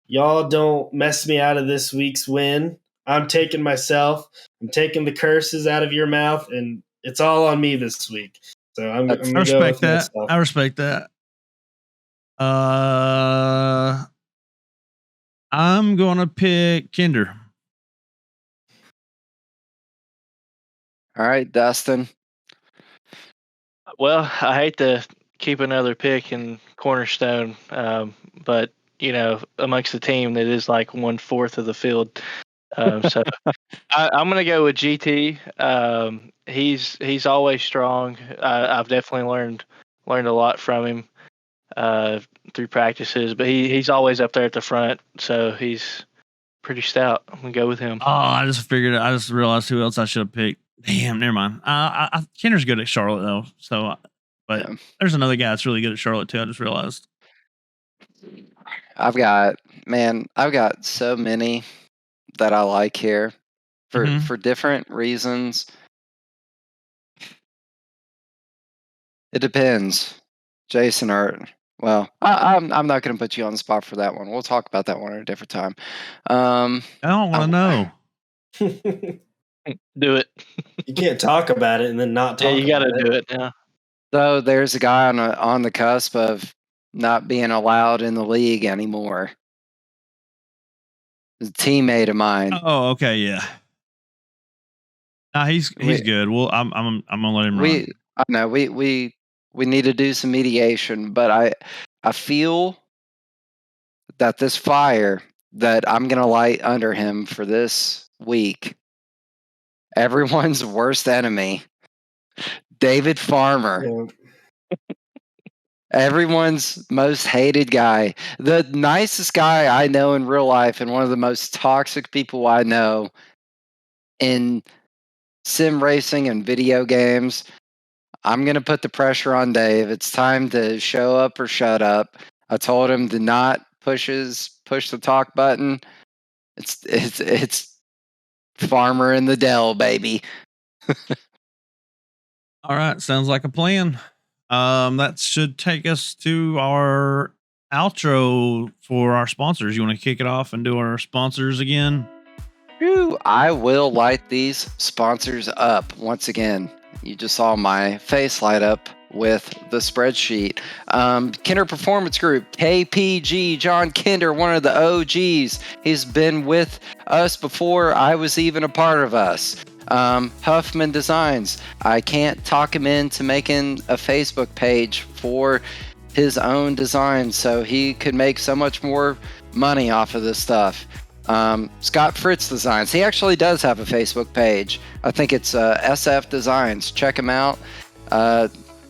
y'all don't mess me out of this week's win. I'm taking myself. I'm taking the curses out of your mouth, and it's all on me this week. So I'm I gonna go respect with that. myself. I respect that. I'm gonna pick Kinder. All right, Dustin. Well, I hate to keep another pick in Cornerstone, but amongst the team that is like 1/4 of the field. So I'm going to go with GT. He's always strong. I've definitely learned a lot from him through practices, but he's always up there at the front, so he's pretty stout. I'm going to go with him. Oh, I just realized who else I should have picked. Damn, never mind. Kinder's good at Charlotte though, so but Yeah. there's another guy that's really good at Charlotte too. I just realized. I've got so many that I like here for different reasons. It depends, Jason. I'm not going to put you on the spot for that one. We'll talk about that one at a different time. I don't want to know. Do it. You can't talk about it and then not talk. Yeah, you got to about do it now. So there's a guy on the cusp of not being allowed in the league anymore. A teammate of mine. Oh, okay, yeah. Nah, he's good. Well, I'm gonna let him run. I know we need to do some mediation, but I feel that this fire that I'm gonna light under him for this week, everyone's worst enemy, David Farmer. Yeah. Everyone's most hated guy, the nicest guy I know in real life, and one of the most toxic people I know in sim racing and video games. I'm going to put the pressure on Dave. It's time to show up or shut up. I told him to not push the talk button. It's Farmer in the Dell, baby. All right, sounds like a plan. That should take us to our outro for our sponsors. You want to kick it off and do our sponsors again? I will light these sponsors up once again. You just saw my face light up with the spreadsheet. Kinder Performance Group, KPG, John Kinder, one of the OGs. He's been with us before I was even a part of us. Huffman Designs. I can't talk him into making a Facebook page for his own design so he could make so much more money off of this stuff. Scott Fritz Designs. He actually does have a Facebook page. I think it's SF Designs. Check him out.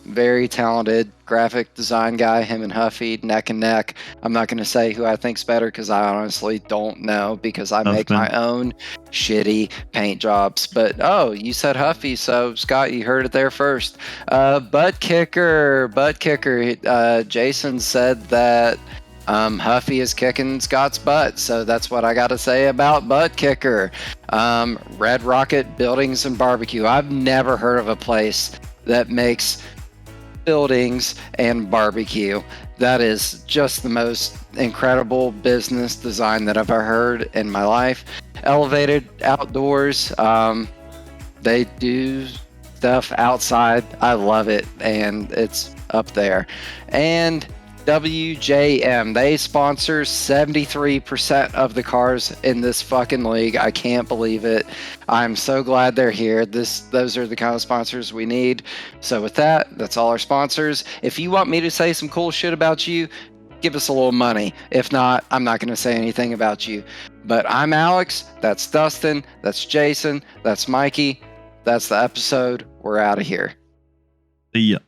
Very talented graphic design guy. Him and Huffy neck and neck. I'm not going to say who I think's better because I honestly don't know because I make my own shitty paint jobs. But you said Huffy, so Scott, you heard it there first. Butt kicker. Jason said that Huffy is kicking Scott's butt, so that's what I got to say about Butt Kicker. Red Rocket Buildings and Barbecue. I've never heard of a place that makes buildings and barbecue. That is just the most incredible business design that I've ever heard in my life. Elevated Outdoors. They do stuff outside. I love it, and it's up there. And WJM, they sponsor 73% of the cars in this fucking league. I can't believe it. I'm so glad they're here. Those are the kind of sponsors we need. So with that, that's all our sponsors. If you want me to say some cool shit about you, give us a little money. If not, I'm not going to say anything about you. But I'm Alex. That's Dustin. That's Jason. That's Mikey. That's the episode. We're out of here. See ya.